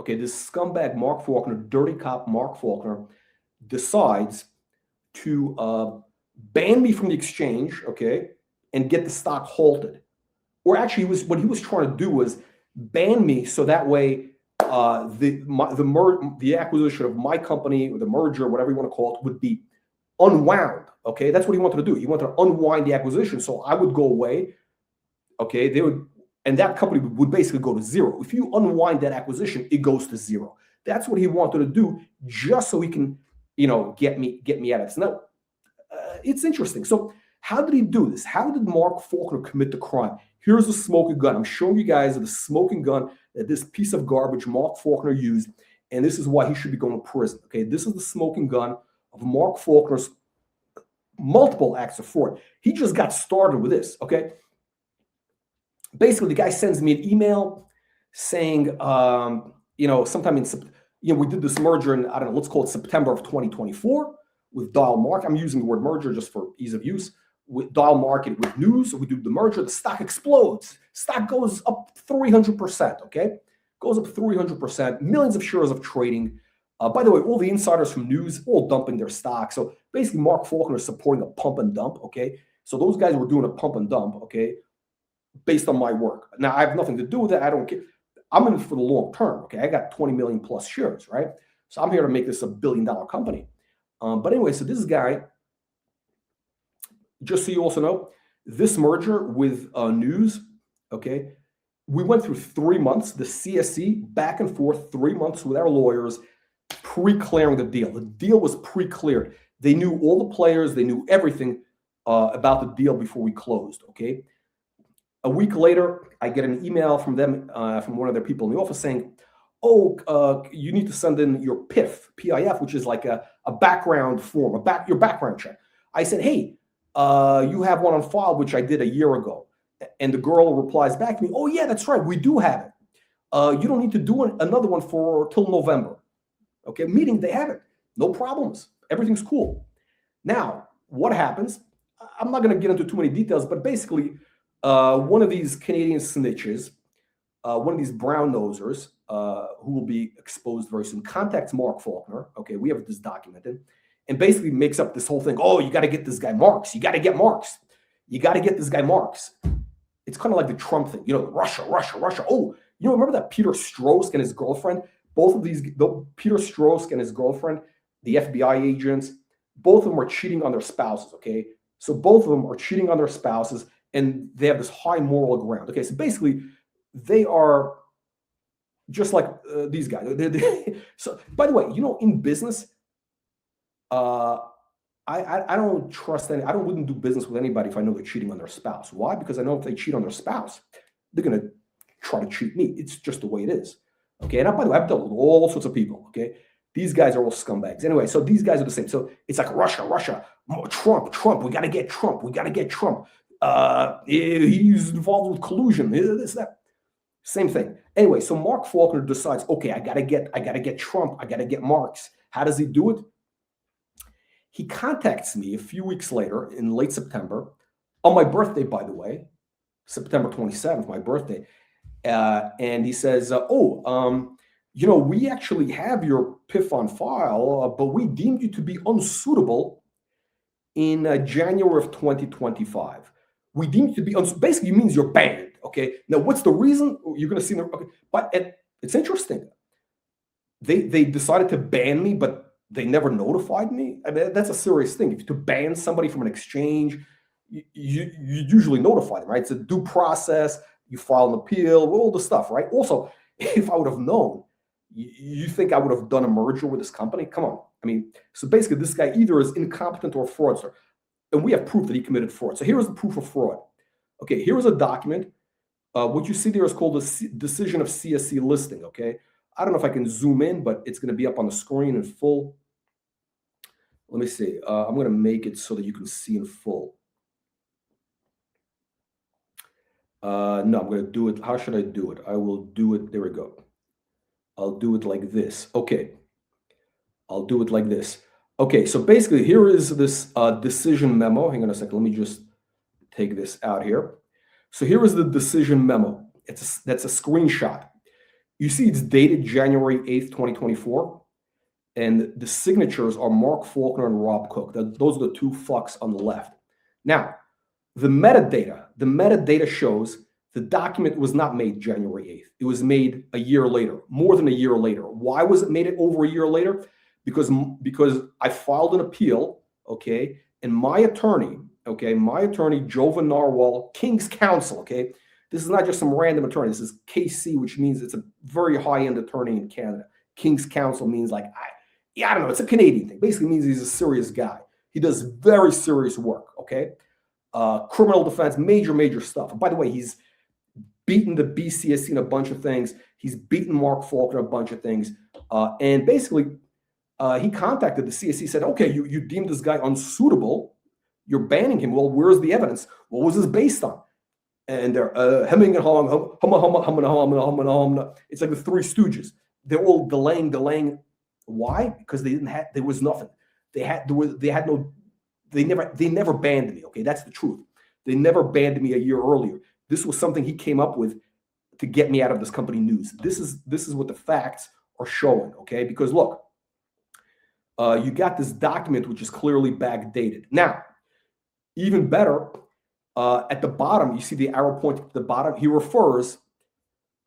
okay, this scumbag Mark Faulkner, dirty cop Mark Faulkner, decides to ban me from the exchange, okay, and get the stock halted. Or actually, what he was trying to do was ban me so that way the acquisition of my company, or the merger, whatever you want to call it, would be unwound. Okay, that's what he wanted to do. He wanted to unwind the acquisition, so I would go away. Okay, they would, and that company would basically go to zero. If you unwind that acquisition, it goes to zero. That's what he wanted to do, just so he can, get me out of this. Now, it's interesting. So, how did he do this? How did Mark Faulkner commit the crime? Here's the smoking gun. I'm showing you guys the smoking gun that this piece of garbage Mark Faulkner used, and this is why he should be going to prison. Okay, this is the smoking gun of Mark Faulkner's multiple acts of fraud. He just got started with this. Okay, basically, the guy sends me an email saying, sometime in we did this merger in, I don't know, let's call it September of 2024 with Dial Market. I'm using the word merger just for ease of use. With Dial Market with news, we do the merger, the stock explodes. Stock goes up 300%, okay? Goes up 300%, millions of shares of trading. By the way, all the insiders from news, all dumping their stock. So basically, Mark Faulkner is supporting a pump and dump, okay? So those guys were doing a pump and dump, okay, based on my work. Now, I have nothing to do with it. I don't care. I'm in it for the long term, okay? I got 20 million plus shares, right? So I'm here to make this $1 billion company. But anyway, so this guy, just so you also know, this merger with news, okay, we went through 3 months, the CSC, back and forth, 3 months with our lawyers, pre-clearing the deal. The deal was pre-cleared. They knew all the players. They knew everything about the deal before we closed, okay? A week later, I get an email from them, from one of their people in the office saying, you need to send in your PIF, which is like a background form, your background check. I said, hey, you have one on file, which I did a year ago. And the girl replies back to me, oh, yeah, that's right. We do have it. You don't need to do another one till November. Okay, meaning they have it. No problems. Everything's cool. Now, what happens? I'm not going to get into too many details, but basically, one of these Canadian snitches, one of these brown nosers, who will be exposed very soon, contacts Mark Faulkner. Okay, we have this documented, and basically makes up this whole thing. Oh, you got to get this guy Marks. You got to get Marks. You got to get this guy Marks. It's kind of like the Trump thing, Russia. Oh, remember that Peter Strzok and his girlfriend? Both of these, Peter Strzok and his girlfriend, the FBI agents, both of them are cheating on their spouses. Okay, so both of them are cheating on their spouses, and they have this high moral ground. Okay, so basically, they are just like these guys. So, by the way, in business, I don't trust any. I wouldn't do business with anybody if I know they're cheating on their spouse. Why? Because I know if they cheat on their spouse, they're gonna try to cheat me. It's just the way it is. Okay, and by the way, I've dealt with all sorts of people. Okay, these guys are all scumbags. Anyway, so these guys are the same. So it's like Russia, Trump. We got to get Trump. He's involved with collusion. This, that. Same thing. Anyway, so Mark Faulkner decides, okay, I gotta get Trump. I gotta get Marks. How does he do it? He contacts me a few weeks later in late September, on my birthday, by the way, September 27th, my birthday. And he says, we actually have your PIF on file, but we deemed you to be unsuitable in January of 2025. We deemed you to be basically means you're banned. Okay. Now, what's the reason? You're going to see. Okay, but it's interesting. They decided to ban me, but they never notified me. I mean, that's a serious thing. If to ban somebody from an exchange, you usually notify them, right? It's a due process. You file an appeal, all the stuff, right? Also, if I would have known, you think I would have done a merger with this company? Come on. I mean, so basically, this guy either is incompetent or a fraudster, and we have proof that he committed fraud. So here is the proof of fraud. Okay, here is a document. What you see there is called the decision of CSC listing. Okay, I don't know if I can zoom in, but it's going to be up on the screen in full. Let me see. I'm going to make it so that you can see in full. No, I'm going to do it. How should I do it? I will do it. There we go. I'll do it like this. Okay. I'll do it like this. Okay. So basically, here is this decision memo. Hang on a second. Let me just take this out here. So here is the decision memo. That's a screenshot. You see it's dated January 8th, 2024. And the signatures are Mark Faulkner and Rob Cook. Those are the two fucks on the left. Now, the metadata shows the document was not made January 8th. It was made a year later, more than a year later. Why was it made over a year later? Because I filed an appeal, okay, and my attorney, Jovan Narwhal, King's Counsel, okay, this is not just some random attorney. This is KC, which means it's a very high-end attorney in Canada. King's Counsel means like, I don't know, it's a Canadian thing. Basically means he's a serious guy. He does very serious work, okay? Criminal defense, major stuff. And by the way, he's beaten the BCSC in a bunch of things. He's beaten Mark Faulkner a bunch of things. And basically, he contacted the CSC, said, okay, you deemed this guy unsuitable. You're banning him. Well, where's the evidence? What was this based on? And they're hemming and hawing, it's like the Three Stooges. They're all delaying. Why? Because there was nothing. They never banned me. Okay, that's the truth. They never banned me a year earlier. This was something he came up with to get me out of this company news. This is what the facts are showing. Okay, because look, you got this document which is clearly backdated. Now, even better, at the bottom you see the arrow pointing to the bottom. He refers.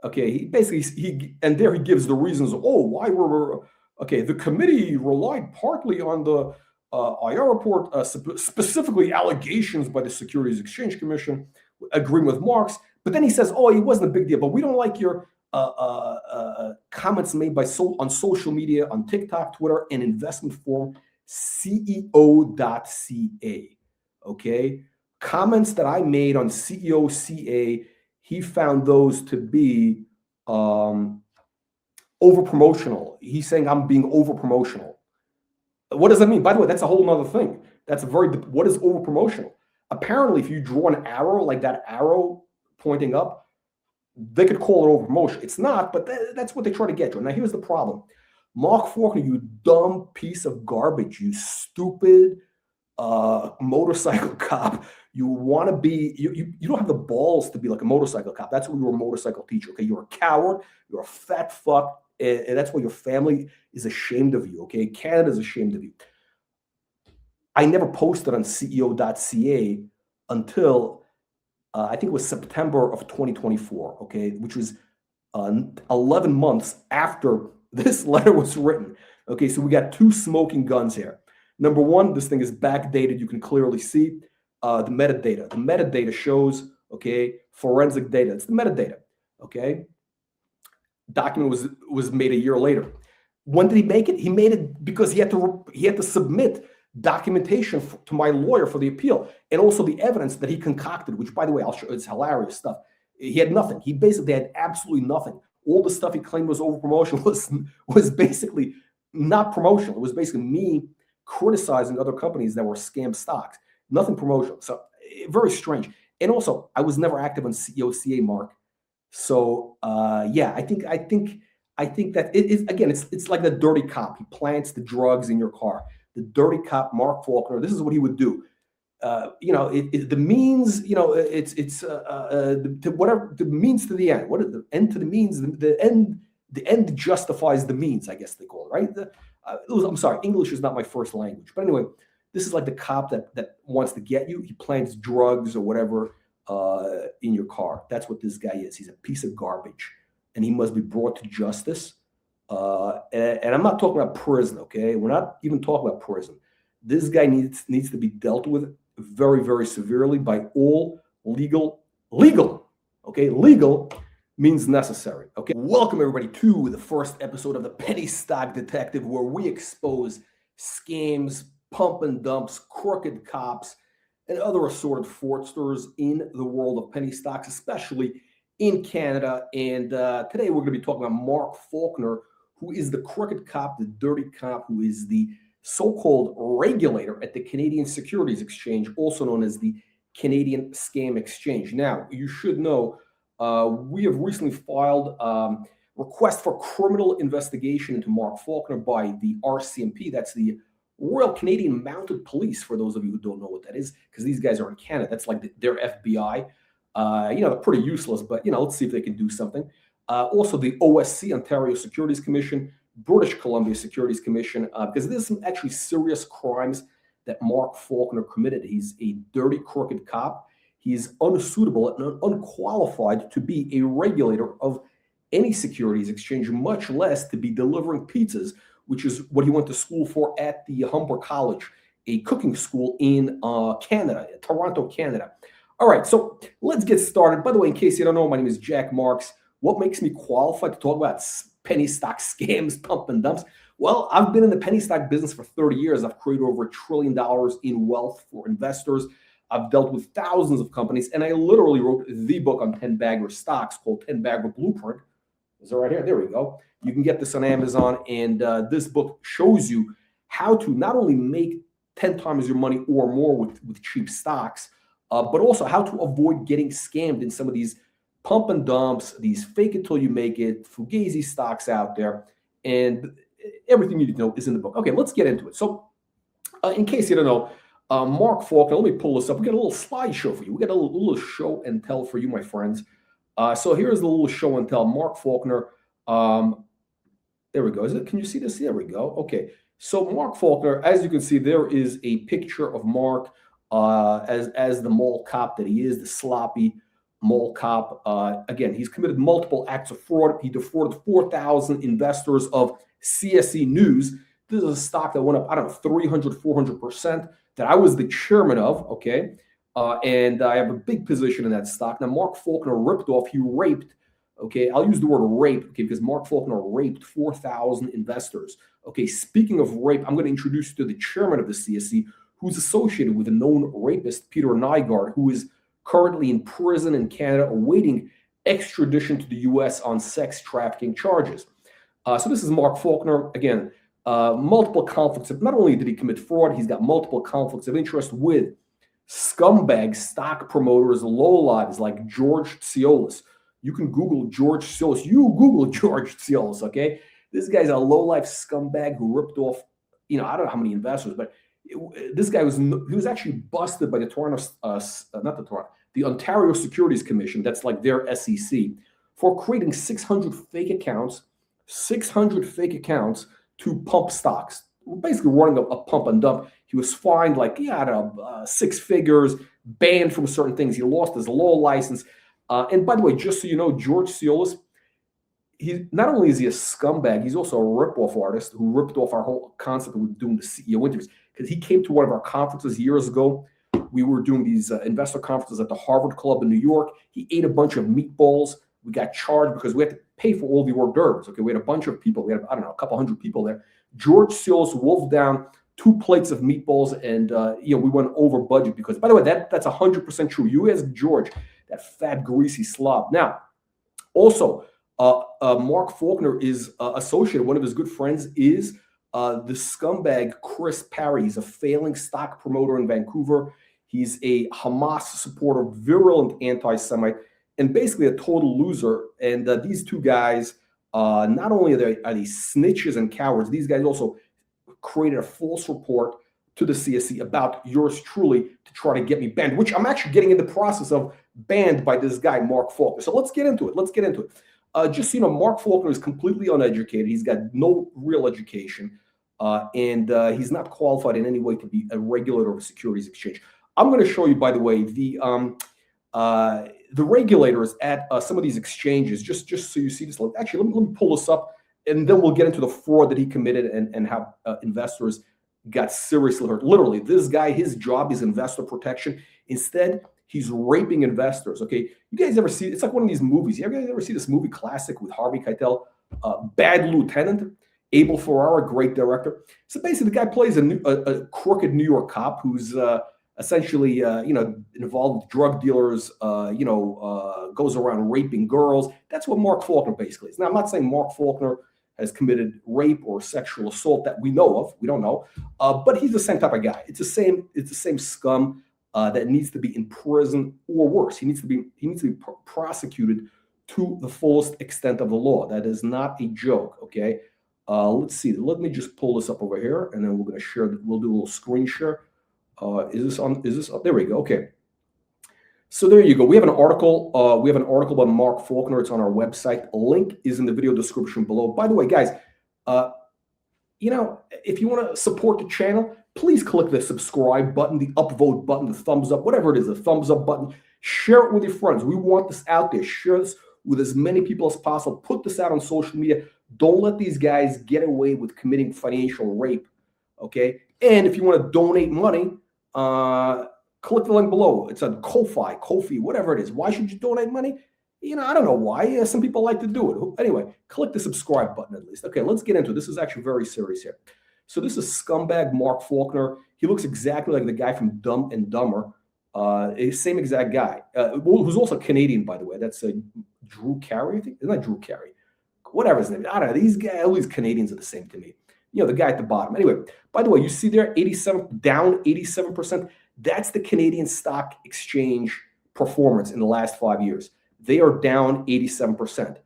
Okay, he gives the reasons. Oh, why were okay? The committee relied partly on the IR report, specifically allegations by the Securities Exchange Commission, agreeing with Marks. But then he says, oh, it wasn't a big deal, but we don't like your comments made on social media, on TikTok, Twitter, and investment forum, CEO.ca. Okay, comments that I made on CEO.ca, he found those to be over-promotional. He's saying I'm being over-promotional. What does that mean? By the way, that's a whole nother thing. What is over-promotional? Apparently, if you draw an arrow, like that arrow pointing up, they could call it over-promotion. It's not, but that's what they try to get you. Now, here's the problem. Mark Faulkner, you dumb piece of garbage, you stupid motorcycle cop. You want to be, you don't have the balls to be like a motorcycle cop. That's why you're a motorcycle teacher, okay? You're a coward, you're a fat fuck, and that's why your family is ashamed of you, okay? Canada's ashamed of you. I never posted on CEO.ca until, I think it was September of 2024, okay? Which was 11 months after this letter was written. Okay, so we got two smoking guns here. Number one, this thing is backdated. You can clearly see the metadata. The metadata shows, okay, forensic data. It's the metadata, okay? Document was made a year later. When did he make it? He made it because he had to submit documentation to my lawyer for the appeal, and also the evidence that he concocted, which, by the way, I'll show. It's hilarious stuff. He had nothing. He basically had absolutely nothing. All the stuff he claimed was over promotion was basically not promotional. It was basically me criticizing other companies that were scam stocks. Nothing promotional. So very strange. And also, I was never active on CEO.ca, Mark. So yeah, I think that it's like the dirty cop. He plants the drugs in your car. The dirty cop, Mark Faulkner. This is what he would do. The means. Whatever the means to the end. What is the end to the means? The end justifies the means. I guess they call it, right? I'm sorry, English is not my first language, but anyway, this is like the cop that wants to get you. He plants drugs or whatever in your car. That's what this guy is. He's a piece of garbage, and he must be brought to justice. And I'm not talking about prison, okay? We're not even talking about prison. This guy needs to be dealt with very, very severely by all legal, okay? Legal means necessary, okay? Welcome, everybody, to the first episode of the Penny Stock Detective, where we expose scams, pump and dumps, crooked cops, and other assorted fraudsters in the world of penny stocks, especially in Canada. And today we're going to be talking about Mark Faulkner, who is the crooked cop, the dirty cop, who is the so-called regulator at the Canadian Securities Exchange, also known as the Canadian Scam Exchange. Now, you should know, we have recently filed request for criminal investigation into Mark Faulkner by the RCMP. That's the Royal Canadian Mounted Police, for those of you who don't know what that is, because these guys are in Canada. That's like their FBI. They're pretty useless, but, let's see if they can do something. Also the OSC, Ontario Securities Commission, British Columbia Securities Commission, because there's some actually serious crimes that Mark Faulkner committed. He's a dirty, crooked cop. He's unsuitable and unqualified to be a regulator of any securities exchange, much less to be delivering pizzas, which is what he went to school for at the Humber College, a cooking school in Canada, Toronto, Canada. All right, so let's get started. By the way, in case you don't know, my name is Jack Marks. What makes me qualified to talk about penny stock scams, pump and dumps? Well, I've been in the penny stock business for 30 years. I've created over $1 trillion in wealth for investors. I've dealt with thousands of companies, and I literally wrote the book on 10-bagger stocks called 10-bagger Blueprint. Is it right here? There we go. You can get this on Amazon, and this book shows you how to not only make 10 times your money or more with cheap stocks, but also how to avoid getting scammed in some of these pump and dumps, these fake it till you make it, fugazi stocks out there, and everything you need to know is in the book. Okay, let's get into it. So in case you don't know, Mark Faulkner, let me pull this up. We got a little slideshow for you. We got a little show and tell for you, my friends. So here's the little show and tell. Mark Faulkner. There we go. Can you see this? There we go. Okay. So Mark Faulkner, as you can see, there is a picture of Mark as the mall cop that he is, the sloppy mall cop. Again, he's committed multiple acts of fraud. He defrauded 4,000 investors of CSE News. This is a stock that went up, I don't know, 300, 400%, that I was the chairman of, okay? And I have a big position in that stock. Now, Mark Faulkner ripped off, he raped, okay? I'll use the word rape, okay, because Mark Faulkner raped 4,000 investors. Okay, speaking of rape, I'm going to introduce you to the chairman of the CSE, who's associated with a known rapist, Peter Nygaard, who is currently in prison in Canada awaiting extradition to the U.S. on sex trafficking charges. So this is Mark Faulkner. Again, multiple conflicts. Not only did he commit fraud, he's got multiple conflicts of interest with scumbag stock promoters, lowlifes like George Tsiolus. You can Google George Tsiolus. You Google George Tsiolus, okay? This guy's a lowlife scumbag who ripped off, I don't know how many investors, but this guy he was actually busted by the the Ontario Securities Commission, that's like their SEC, for creating 600 fake accounts to pump stocks, basically running a pump and dump. He was fined like, I don't know, 6 figures, banned from certain things. He lost his law license. And by the way, just so you know, George Tsiolus, he not only is he a scumbag, he's also a rip-off artist who ripped off our whole concept of doing the CEO interviews. Because he came to one of our conferences years ago. We were doing these investor conferences at the Harvard Club in New York. He ate a bunch of meatballs. We got charged because we had to pay for all the hors d'oeuvres. Okay, we had a bunch of people. We had, I don't know, a couple hundred people there. George Tsiolus wolfed down 2 plates of meatballs, and we went over budget because, by the way, that's 100% true. You ask George, that fat, greasy slob. Now, also, Mark Faulkner is associated. One of his good friends is the scumbag Chris Parry. He's a failing stock promoter in Vancouver. He's a Hamas supporter, virulent anti-Semite, and basically a total loser. And these two guys, not only are they snitches and cowards, these guys also created a false report to the CSE about yours truly to try to get me banned, which I'm actually getting in the process of banned by this guy, Mark Faulkner. So let's get into it. Just so you know, Mark Faulkner is completely uneducated. He's got no real education, and he's not qualified in any way to be a regulator of a securities exchange. I'm going to show you, by the way, the regulators at some of these exchanges, just so you see this. Actually, let me pull this up, and then we'll get into the fraud that he committed and how investors got seriously hurt. Literally, this guy, his job is investor protection. Instead, he's raping investors. Okay, you guys ever see? It's like one of these movies. You guys ever see this movie classic with Harvey Keitel, Bad Lieutenant? Abel Ferrara, great director. So basically, the guy plays a crooked New York cop who's essentially, involved with drug dealers. Goes around raping girls. That's what Mark Faulkner basically is. Now, I'm not saying Mark Faulkner has committed rape or sexual assault that we know of. We don't know, but he's the same type of guy. It's the same scum that needs to be in prison or worse. He needs to be prosecuted to the fullest extent of the law. That is not a joke. Okay. Let's see. Let me just pull this up over here, and then we're going to share. We'll do a little screen share. Is this up? There we go. Okay. So there you go. We have an article. We have an article by Mark Faulkner. It's on our website. A link is in the video description below. By the way, guys, if you want to support the channel, please click the subscribe button, the upvote button, the thumbs up, whatever it is, the thumbs up button. Share it with your friends. We want this out there. Share this with as many people as possible. Put this out on social media. Don't let these guys get away with committing financial rape, okay? And if you want to donate money, click the link below. It's on Ko-fi, whatever it is. Why should you donate money? I don't know why. Some people like to do it. Anyway, click the subscribe button at least. Okay, let's get into it. This is actually very serious here. So this is scumbag Mark Faulkner. He looks exactly like the guy from Dumb and Dumber. Same exact guy, who's also Canadian, by the way. That's Drew Carey, I think. Isn't that Drew Carey? Whatever his name is. I don't know. These guys, all these Canadians are the same to me. The guy at the bottom. Anyway, by the way, you see there, down 87%. That's the Canadian Stock Exchange performance in the last 5 years. They are down 87%.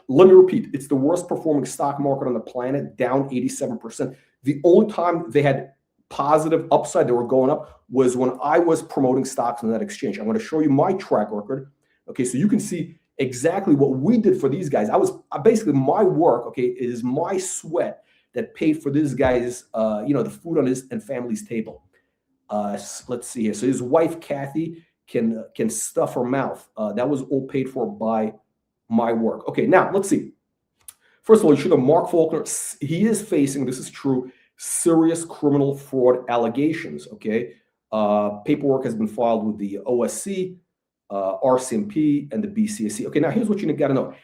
Let me repeat, it's the worst performing stock market on the planet, down 87%. The only time they had positive upside, they were going up, was when I was promoting stocks on that exchange. I'm going to show you my track record. Okay, so you can see exactly what we did for these guys. Basically my work, okay, is my sweat that paid for this guy's, the food on his and family's table. Let's see here. So his wife, Kathy, can stuff her mouth. That was all paid for by my work. Okay, now let's see. First of all, you should know Mark Faulkner, he is facing, this is true, serious criminal fraud allegations, okay? Paperwork has been filed with the OSC, RCMP, and the BCSC. Okay, now here's what you got to know.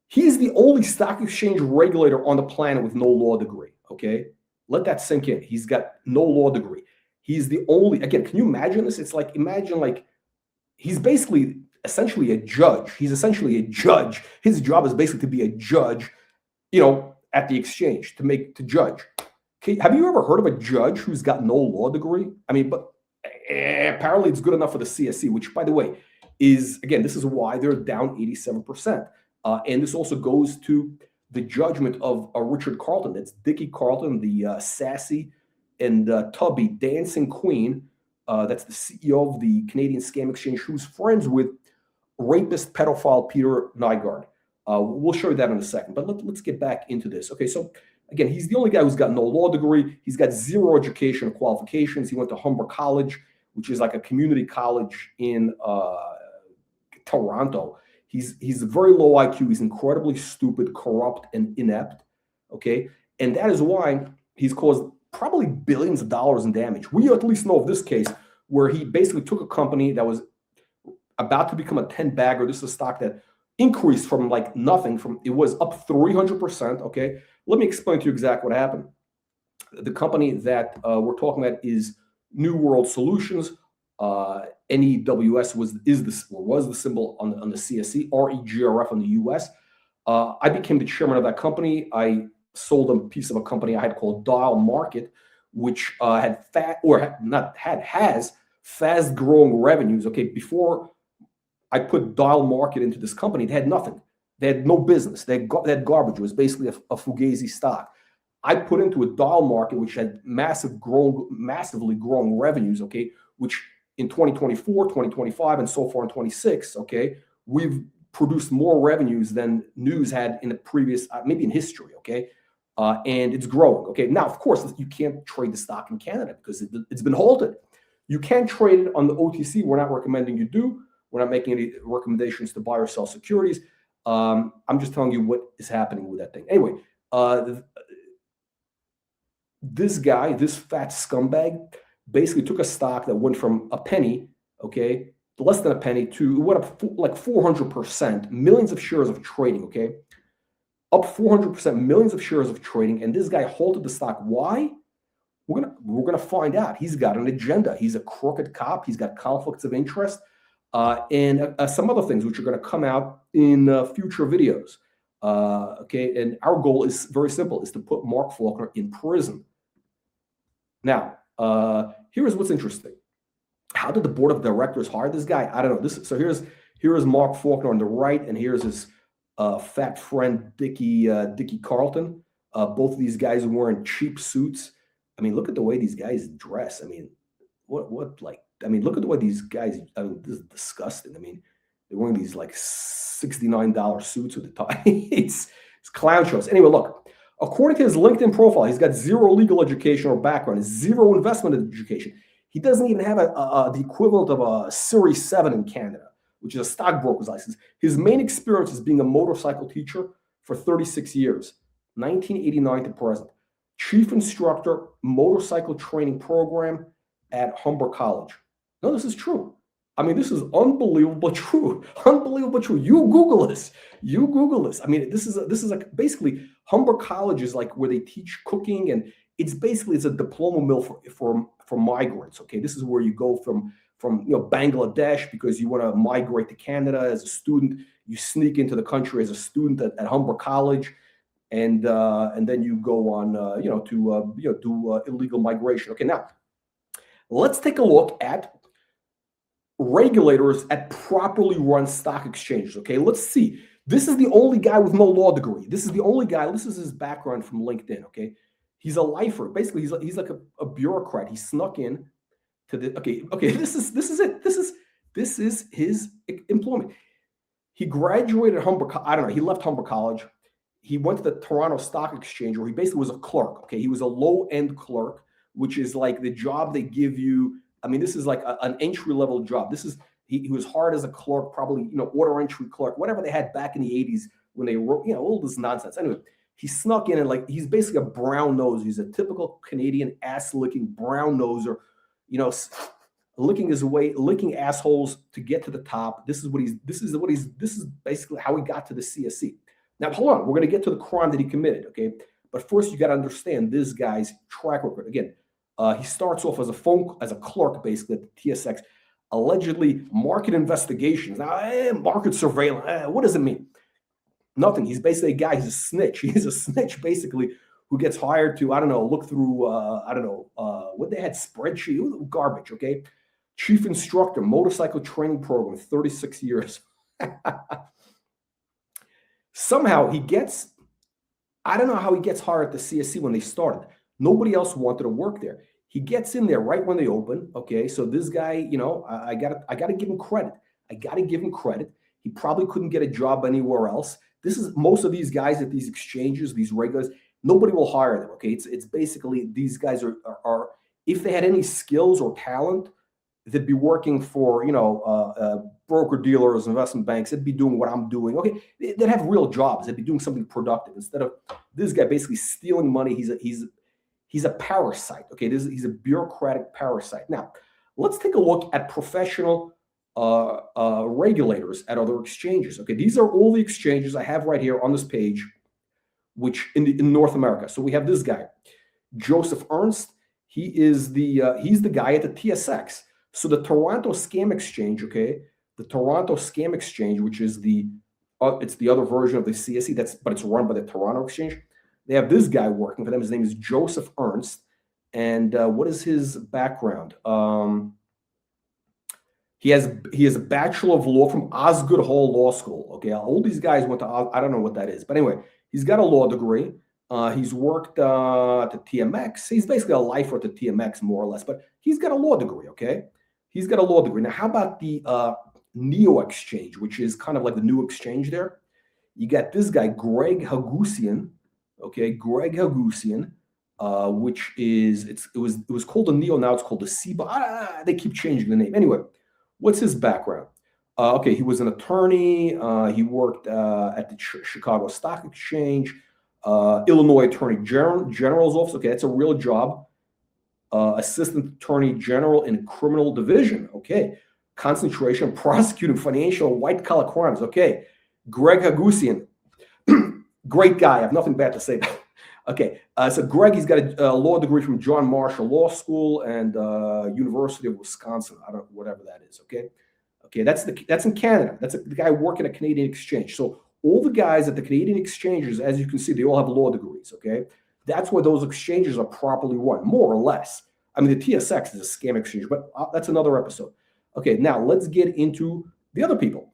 He's the only stock exchange regulator on the planet with no law degree, okay? Let that sink in. He's got no law degree. He's the only, again, can you imagine this? It's like, imagine like, he's basically essentially a judge. He's essentially a judge. His job is basically to be a judge, at the exchange, to judge. Okay, have you ever heard of a judge who's got no law degree? I mean, but apparently it's good enough for the CSC, which, by the way, is, again, this is why they're down 87%. And this also goes to the judgment of Richard Carlton. That's Dickie Carlton, the sassy and tubby dancing queen. That's the CEO of the Canadian Scam Exchange, who's friends with rapist pedophile Peter Nygaard. We'll show you that in a second, but let's get back into this. Okay, so again, he's the only guy who's got no law degree. He's got zero educational qualifications. He went to Humber College, which is like a community college in Toronto. He's very low IQ. He's incredibly stupid, corrupt, and inept. Okay, and that is why he's caused probably billions of dollars in damage. We at least know of this case where he basically took a company that was about to become a 10-bagger. This is a stock that increased from like nothing. It was up 300%. Okay, let me explain to you exactly what happened. The company that we're talking about is New World Solutions. NEWS was the symbol on the CSC. REGRF on the US. I became the chairman of that company. I sold a piece of a company I had called Dial Market, which has fast growing revenues. Okay, before I put Dial Market into this company, they had nothing. They had no business. They had garbage. It was basically a fugazi stock. I put into a Dial Market, which had massively growing revenues. Okay, which in 2024, 2025, and so far in 26, okay, we've produced more revenues than News had in the previous, maybe in history. Okay. And it's growing. Okay. Now, of course, you can't trade the stock in Canada because it's been halted. You can trade it on the OTC. We're not recommending you do. We're not making any recommendations to buy or sell securities. I'm just telling you what is happening with that thing. Anyway, this guy, this fat scumbag, basically took a stock that went from a penny, okay, less than a penny, to it went up like 400%, millions of shares of trading, okay, up 400%, millions of shares of trading, and this guy halted the stock. Why? We're gonna find out. He's got an agenda. He's a crooked cop. He's got conflicts of interest, and some other things which are going to come out in future videos. Okay, and our goal is very simple: is to put Mark Faulkner in prison. Now, here's what's interesting. How did the board of directors hire this guy? I don't know. So here's Mark Faulkner on the right, and here's his fat friend Dickie Carlton. Both of these guys are wearing cheap suits. I mean, look at the way these guys dress. I mean, what like I mean, look at the way these guys, I mean, this is disgusting. I mean, they're wearing these like $69 suits with the tie. It's clown shows. Anyway, look, according to his LinkedIn profile, he's got zero legal education or background, zero investment education. He doesn't even have the equivalent of a Series 7 in Canada, which is a stockbroker's license. His main experience is being a motorcycle teacher for 36 years, 1989 to present. Chief instructor, motorcycle training program at Humber College. No, this is true. I mean, this is unbelievable true. Unbelievable true. You Google this. You Google this. I mean, this is like basically Humber College is like where they teach cooking, and it's a diploma mill for migrants. Okay, this is where you go from Bangladesh because you want to migrate to Canada as a student. You sneak into the country as a student at Humber College, and then you go on to do illegal migration. Okay, now let's take a look at regulators at properly run stock exchanges. Okay, let's see. This is the only guy with no law degree. This is the only guy. This is his background from LinkedIn. Okay, he's a lifer. Basically, he's like a bureaucrat. He snuck in to the. Okay. This is it. This is his employment. He graduated at Humber. I don't know. He left Humber College. He went to the Toronto Stock Exchange, where he basically was a clerk. Okay, he was a low-end clerk, which is like the job they give you. I mean, this is like an entry-level job. He was hired as a clerk, probably order entry clerk, whatever they had back in the 80s when they wrote all this nonsense. Anyway, he snuck in, and like he's basically a brown nose. He's a typical Canadian ass-licking brown noser, licking assholes to get to the top. This is basically how he got to the CSC. Now, hold on, we're going to get to the crime that he committed, okay? But first, you got to understand this guy's track record. Again, he starts off as a clerk, basically, at the TSX, allegedly market investigations. Now, market surveillance, what does it mean? Nothing. He's basically a guy, he's a snitch. He's a snitch, basically, who gets hired to, look through, what they had, spreadsheet, garbage, okay? Chief instructor, motorcycle training program, 36 years. Somehow I don't know how he gets hired at the CSC when they started. Nobody else wanted to work there. He gets in there right when they open. Okay, so this guy, I gotta give him credit. I gotta give him credit. He probably couldn't get a job anywhere else. This is most of these guys at these exchanges, these regulars. Nobody will hire them. Okay, it's basically these guys are if they had any skills or talent, they'd be working for broker dealers, investment banks. They'd be doing what I'm doing. Okay, they'd have real jobs. They'd be doing something productive instead of this guy basically stealing money. He's a parasite. Okay, he's a bureaucratic parasite. Now, let's take a look at professional regulators at other exchanges. Okay, these are all the exchanges I have right here on this page, which in North America. So we have this guy, Joseph Ernst. He's the guy at the TSX. So the Toronto Scam Exchange, okay, the Toronto Scam Exchange, which is it's the other version of the CSE, but it's run by the Toronto Exchange. They have this guy working for them. His name is Joseph Ernst. And what is his background? He has a Bachelor of Law from Osgood Hall Law School. Okay, all these guys went to, I don't know what that is. But anyway, he's got a law degree. He's worked at the TMX. He's basically a lifer at the TMX, more or less. But he's got a law degree, okay? He's got a law degree. Now, how about the Neo Exchange, which is kind of like the new exchange there? You got this guy, Greg Hagusian. Okay, Greg Hagusian, which is it was called the Neo, now it's called the CBA. They keep changing the name. Anyway, what's his background? Okay, he was an attorney. He worked at the Chicago Stock Exchange, Illinois Attorney General's office. Okay, that's a real job. Assistant Attorney General in Criminal Division. Okay, concentration prosecuting financial and white collar crimes. Okay, Greg Hagusian. Great guy. I have nothing bad to say about him. Okay, so Greg, he's got a law degree from John Marshall Law School and University of Wisconsin. I don't know, whatever that is. Okay, that's in Canada. That's the guy working at Canadian Exchange. So all the guys at the Canadian exchanges, as you can see, they all have law degrees. Okay, that's where those exchanges are properly run, more or less. I mean, the TSX is a scam exchange, but that's another episode. Okay, now let's get into the other people.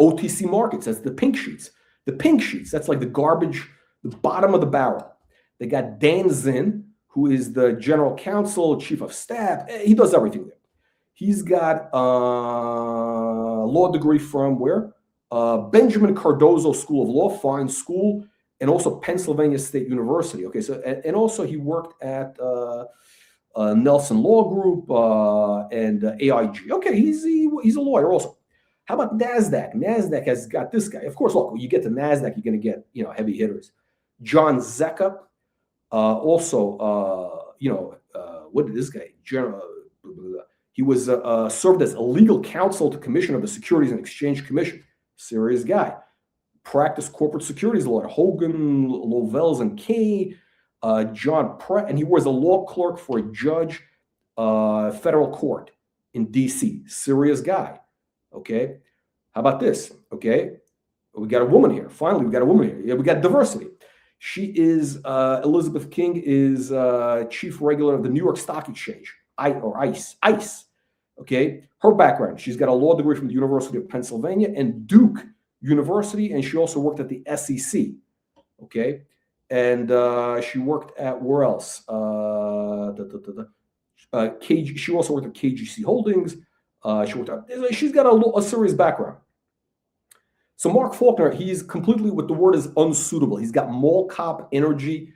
OTC markets, that's the pink sheets. The pink sheets, that's like the garbage, the bottom of the barrel. They got Dan Zinn, who is the general counsel, chief of staff. He does everything there. He's got a law degree from where? Benjamin Cardozo School of Law, fine school, and also Pennsylvania State University. Okay, so and also he worked at Nelson Law Group and AIG. Okay, he's a lawyer also. How about NASDAQ? NASDAQ has got this guy. Of course, look, when you get to NASDAQ, you're going to get heavy hitters. John Zecca, also what did this guy? He was served as a legal counsel to Commissioner of the Securities and Exchange Commission. Serious guy. Practiced corporate securities law at Hogan, Lovells and Kay, John Pratt, and he was a law clerk for a judge, federal court in D.C. Serious guy. Okay. How about this? Okay. We got a woman here. Finally, we got a woman here. Yeah, we got diversity. She is, Elizabeth King is chief regular of the New York Stock Exchange, ICE. Okay. Her background, she's got a law degree from the University of Pennsylvania and Duke University, and she also worked at the SEC. Okay. And she worked at where else? She also worked at KGC Holdings. She's got a serious background. So Mark Faulkner, he's completely, what the word is, unsuitable. He's got mall cop energy.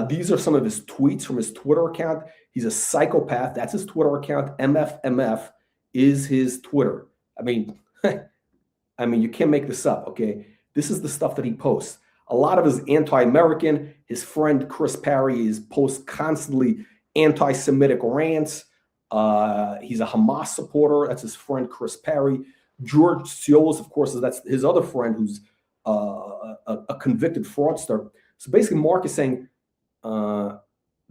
These are some of his tweets from his Twitter account. He's a psychopath. That's his Twitter account. MFMF is his Twitter. I mean, you can't make this up, okay? This is the stuff that he posts. A lot of his anti-American. His friend Chris Parry posts constantly anti-Semitic rants. He's a Hamas supporter. That's his friend Chris Parry. George Siolis, of course, that's his other friend who's a convicted fraudster. So basically, Mark is saying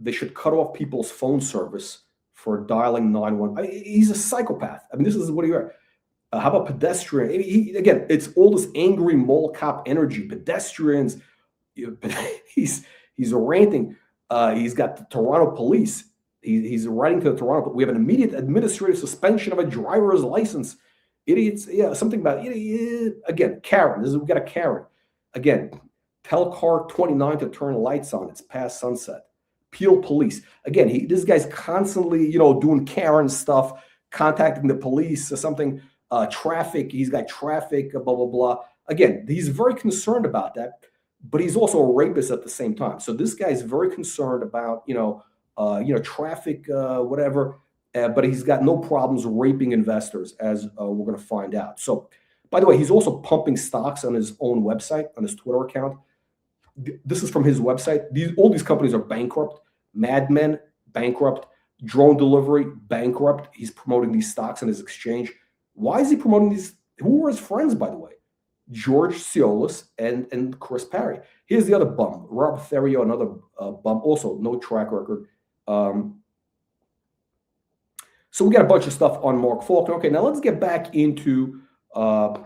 they should cut off people's phone service for dialing 911. He's a psychopath. I mean, this is what he are. How about pedestrian? Again, it's all this angry mall cop energy. Pedestrians. He's ranting. He's got the Toronto police. He's writing to the Toronto. We have an immediate administrative suspension of a driver's license. Idiots. Yeah, something about again. Karen. We got a Karen. Again, tell car 29 to turn lights on. It's past sunset. Peel police. Again, this guy's constantly doing Karen stuff, contacting the police or something. Traffic. He's got traffic. Blah blah blah. Again, he's very concerned about that, but he's also a rapist at the same time. So this guy's very concerned about traffic, whatever. But he's got no problems raping investors, as we're going to find out. So, by the way, he's also pumping stocks on his own website, on his Twitter account. This is from his website. All these companies are bankrupt. Mad Men, bankrupt. Drone Delivery, bankrupt. He's promoting these stocks on his exchange. Why is he promoting these? Who were his friends, by the way? George Siolis and Chris Parry. Here's the other bum. Rob Therio, another bum. Also, no track record. So we got a bunch of stuff on Mark Faulkner. Okay, now let's get back into the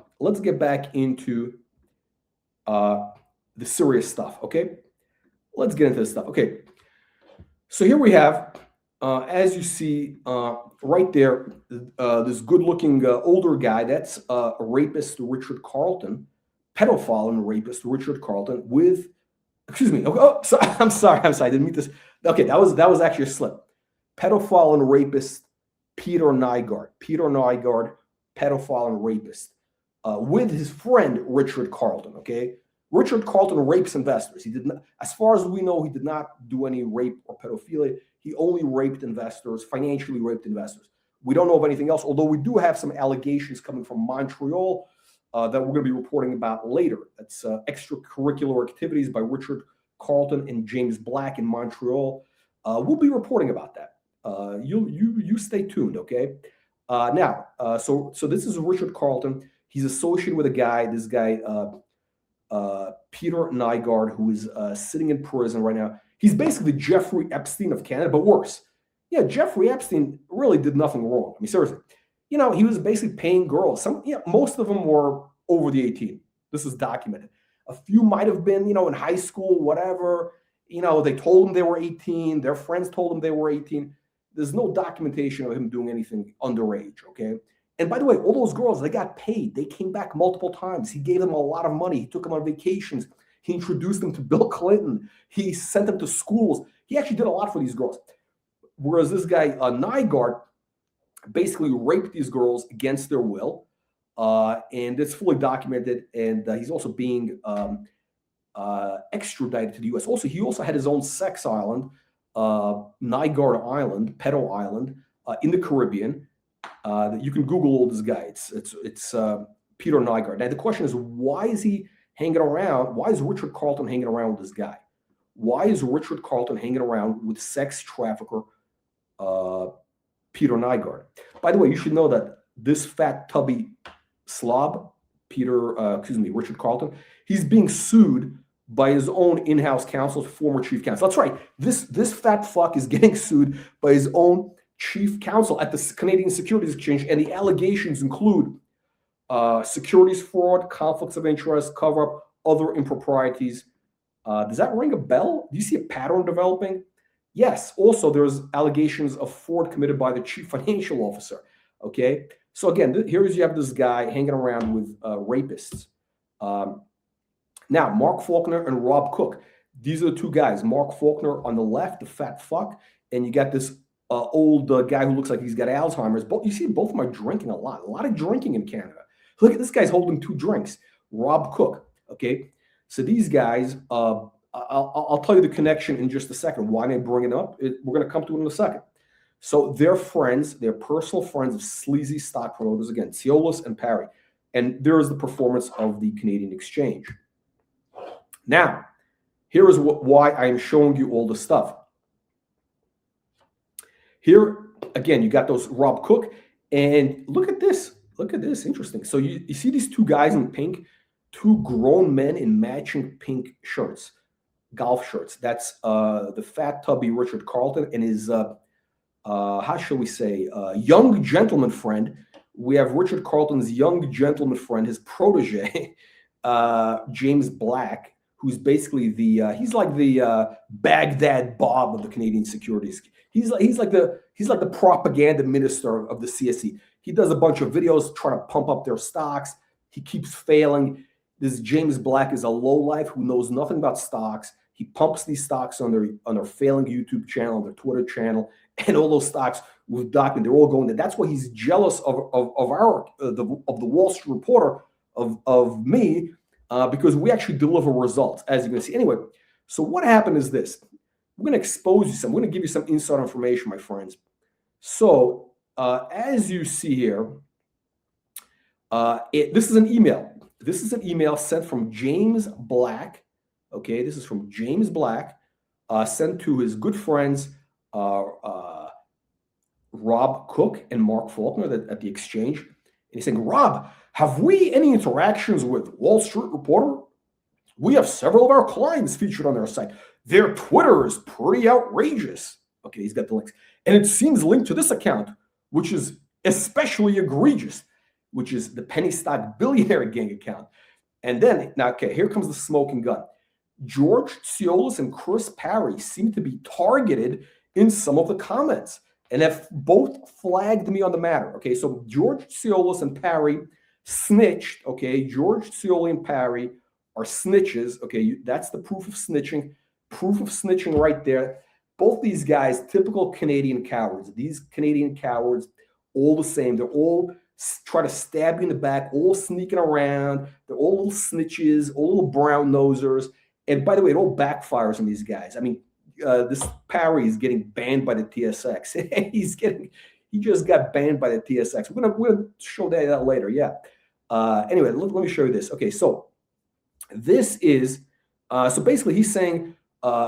serious stuff. Okay, let's get into this stuff. Okay, so here we have, as you see right there, this good-looking older guy. That's a rapist, Richard Carlton, pedophile and rapist Richard Carlton. With, excuse me. I'm sorry. I didn't mean this. Okay, that was actually a slip. Pedophile and rapist Peter Nygard, pedophile and rapist, with his friend Richard Carlton. Okay, Richard Carlton rapes investors. He did not, as far as we know, he did not do any rape or pedophilia. He only raped investors, financially raped investors. We don't know of anything else, although we do have some allegations coming from Montreal that we're going to be reporting about later. That's extracurricular activities by Richard Carlton and James Black in Montreal. We'll be reporting about that. You stay tuned, okay? Now, so this is Richard Carlton. He's associated with this guy, Peter Nygard, who is sitting in prison right now. He's basically Jeffrey Epstein of Canada, but worse. Yeah, Jeffrey Epstein really did nothing wrong. I mean, seriously. He was basically paying girls. Most of them were over the 18. This is documented. A few might have been, in high school, whatever. They told him they were 18. Their friends told them they were 18. There's no documentation of him doing anything underage, okay? And by the way, all those girls, they got paid. They came back multiple times. He gave them a lot of money. He took them on vacations. He introduced them to Bill Clinton. He sent them to schools. He actually did a lot for these girls. Whereas this guy, Nygard, basically raped these girls against their will. And it's fully documented. And he's also being extradited to the U.S. Also, he also had his own sex island, Nygaard Island, Pedo Island, in the Caribbean. You can Google all this guy. It's Peter Nygaard. Now the question is, why is he hanging around? Why is Richard Carlton hanging around with this guy? Why is Richard Carlton hanging around with sex trafficker Peter Nygaard? By the way, you should know that this fat tubby slob, Richard Carlton, he's being sued by his own in-house counsel, former chief counsel. That's right. This fat fuck is getting sued by his own chief counsel at the Canadian Securities Exchange, and the allegations include securities fraud, conflicts of interest, cover-up, other improprieties. Does that ring a bell? Do you see a pattern developing? Yes. Also, there's allegations of fraud committed by the chief financial officer. Okay. So again, you have this guy hanging around with rapists. Now, Mark Faulkner and Rob Cook. These are the two guys. Mark Faulkner on the left, the fat fuck, and you got this old guy who looks like he's got Alzheimer's. You see, both of them are drinking a lot of drinking in Canada. Look at this guy's holding 2 drinks. Rob Cook. Okay, so these guys, I'll tell you the connection in just a second. Why am I bringing it up? We're going to come to it in a second. So they're friends, they're personal friends of sleazy stock promoters, again, Ciolus and Parry. And there is the performance of the Canadian Exchange. Now, here is why I am showing you all this stuff. Here, again, you got those Rob Cook, and look at this. Look at this, interesting. So you see these 2 guys in pink, 2 grown men in matching pink shirts, golf shirts. That's the fat tubby Richard Carlton and his, how shall we say, young gentleman friend. We have Richard Carlton's young gentleman friend, his protege, James Black, who's basically he's like the Baghdad Bob of the Canadian Securities. He's like the propaganda minister of the CSE. He does a bunch of videos trying to pump up their stocks. He keeps failing. This James Black is a lowlife who knows nothing about stocks. He pumps these stocks on their failing YouTube channel, their Twitter channel, and all those stocks with document. They're all going there. That's why he's jealous of the Wall Street Reporter of me. Because we actually deliver results, as you're going to see. Anyway, so what happened is this. We're going to expose you some. We're going to give you some inside information, my friends. So as you see here, this is an email. This is an email sent from James Black. Okay, this is from James Black, sent to his good friends, Rob Cook and Mark Faulkner at the Exchange. And he's saying, Rob, have we any interactions with Wall Street Reporter? We have several of our clients featured on their site. Their Twitter is pretty outrageous. Okay, he's got the links. And it seems linked to this account, which is especially egregious, which is the penny stock billionaire gang account. And then, now, okay, here comes the smoking gun. George Ciolus and Chris Parry seem to be targeted in some of the comments and have both flagged me on the matter. Okay, so George Ciolus and Parry snitched. Okay, George Ciolus and Parry are snitches. Okay, that's the proof of snitching. Proof of snitching right there. Both these guys, typical Canadian cowards. These Canadian cowards, all the same. They're all try to stab you in the back, all sneaking around. They're all little snitches, all little brown nosers. And by the way, it all backfires on these guys. I mean, this Parry is getting banned by the TSX. He just got banned by the TSX. We're gonna show that later. Yeah. Anyway, let me show you this. Okay, so this is so basically he's saying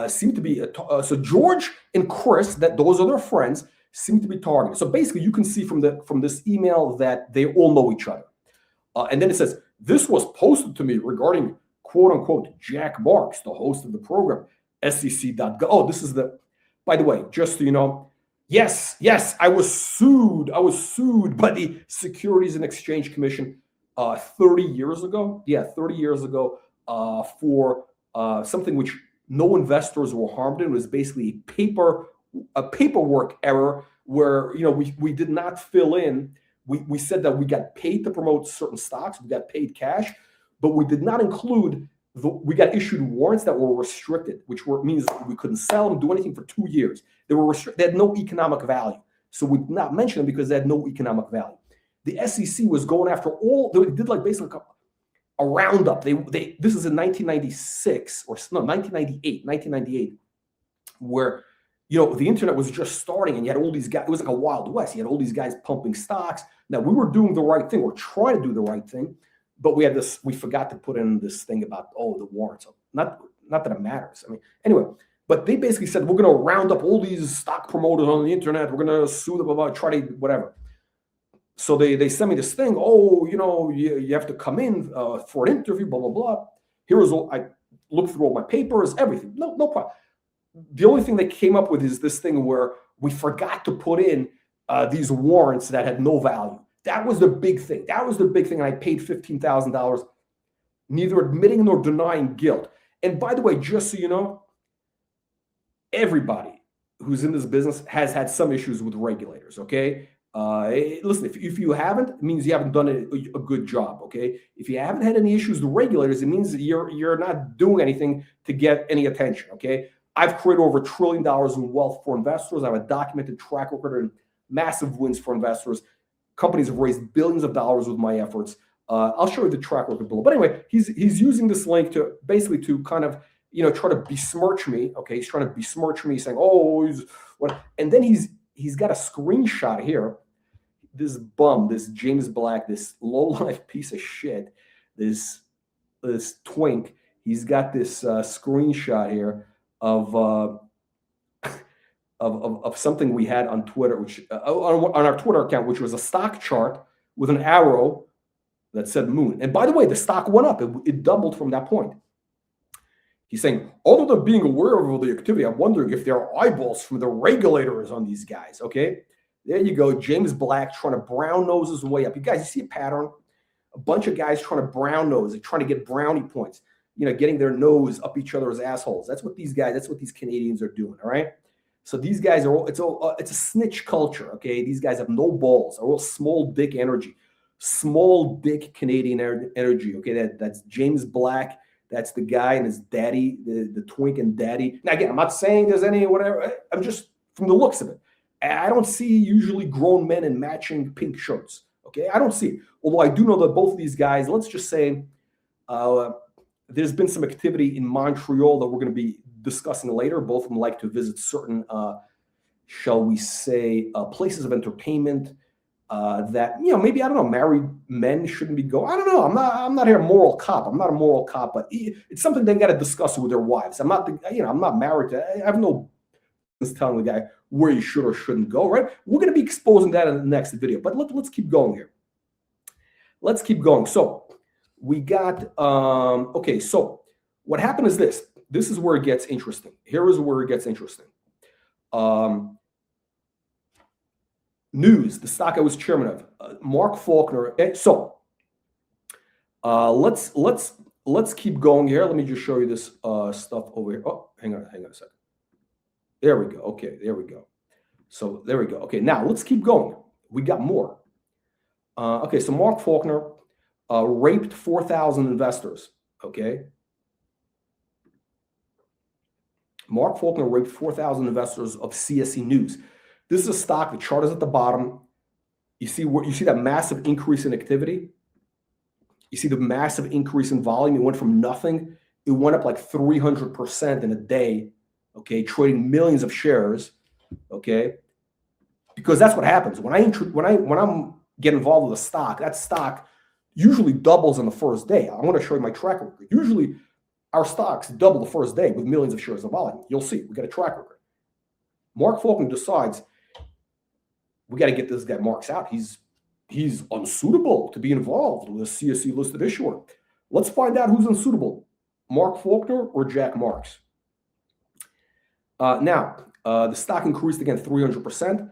seem to be so George and Chris, that those are their friends, seem to be targeted. So basically, you can see from this email that they all know each other. And then it says, this was posted to me regarding quote unquote Jack Marks, the host of the program, SEC.gov. Oh, this is by the way, just so you know, yes, I was sued. I was sued by the Securities and Exchange Commission 30 years ago. Yeah, 30 years ago for something which no investors were harmed in. It was basically a paperwork error where we did not fill in. We said that we got paid to promote certain stocks. We got paid cash, but we did not include we got issued warrants that were restricted, which means we couldn't sell them, do anything for 2 years. They were restricted. They had no economic value. So we did not mention them because they had no economic value. The SEC was going after all, they did like basically a roundup. This is in 1996 or no, 1998, where, you know, the internet was just starting and you had all these guys, it was like a Wild West. You had all these guys pumping stocks. Now we were doing the right thing. We're trying to do the right thing, but we forgot to put in this thing about, the warrants. Not that it matters. I mean, anyway, but they basically said, we're going to round up all these stock promoters on the internet. We're going to sue them about, try to, whatever. So they sent me this thing. You know, you have to come in for an interview, blah, blah, blah. I looked through all my papers, everything. No problem. The only thing they came up with is this thing where we forgot to put in these warrants that had no value. That was the big thing. And I paid $15,000, neither admitting nor denying guilt. And by the way, just so you know, everybody who's in this business has had some issues with regulators, okay? Listen, if you haven't, it means you haven't done a good job, okay? If you haven't had any issues with regulators, it means you're not doing anything to get any attention, okay? I've created over $1 trillion in wealth for investors. I have a documented track record and massive wins for investors. Companies have raised billions of dollars with my efforts. I'll show you the track record below. But anyway, he's using this link to basically to kind of, you know, try to besmirch me. Okay, he's trying to besmirch me, saying, he's what? And then he's got a screenshot here. This bum, this James Black, this low-life piece of shit, this twink. He's got this screenshot here of something we had on Twitter, which on our Twitter account, which was a stock chart with an arrow that said moon. And by the way, the stock went up. It doubled from that point. He's saying, other than being aware of all the activity, I'm wondering if there are eyeballs from the regulators on these guys. Okay, there you go. James Black trying to brown nose his way up. You guys, you see a pattern? A bunch of guys trying to brown nose, trying to get brownie points. You know, getting their nose up each other's assholes. That's what these Canadians are doing. All right. So these guys are all, it's a snitch culture. Okay. These guys have no balls. They're all small dick energy, small dick Canadian energy. Okay. That's James Black. That's the guy and his daddy, the twink and daddy. Now, again, I'm not saying there's any whatever. I'm just from the looks of it. I don't see usually grown men in matching pink shirts. Okay. I don't see it. Although I do know that both of these guys, let's just say, there's been some activity in Montreal that we're going to be discussing later. Both of them like to visit certain, shall we say, places of entertainment that, you know, maybe, I don't know, married men shouldn't be going. I don't know. I'm not here a moral cop. I'm not a moral cop, but it's something they got to discuss with their wives. I'm not married to. I have no business telling the guy where you should or shouldn't go. Right? We're going to be exposing that in the next video. But let's keep going here. Let's keep going. So we got, okay, so what happened is this. This is where it gets interesting. Here is where it gets interesting. News, the stock I was chairman of, Mark Faulkner. Okay, so let's keep going here. Let me just show you this stuff over here. Oh, hang on a second. There we go. Okay, there we go. So there we go. Okay, now let's keep going. We got more. Okay, so Mark Faulkner raped 4,000 investors. Okay. Mark Faulkner raped 4,000 investors of CSC News. This is a stock. The chart is at the bottom. You see that massive increase in activity. You see the massive increase in volume. It went from nothing. It went up like 300% in a day. Okay, trading millions of shares. Okay, because that's what happens when I'm get involved with a stock. That stock usually doubles on the first day. I'm going to show you my track record. Usually, our stocks double the first day with millions of shares of volume. You'll see. We got a track record. Mark Faulkner decides we got to get this guy Marks out. He's unsuitable to be involved with a CSC listed issuer. Let's find out who's unsuitable, Mark Faulkner or Jack Marks. Now, the stock increased again 300%.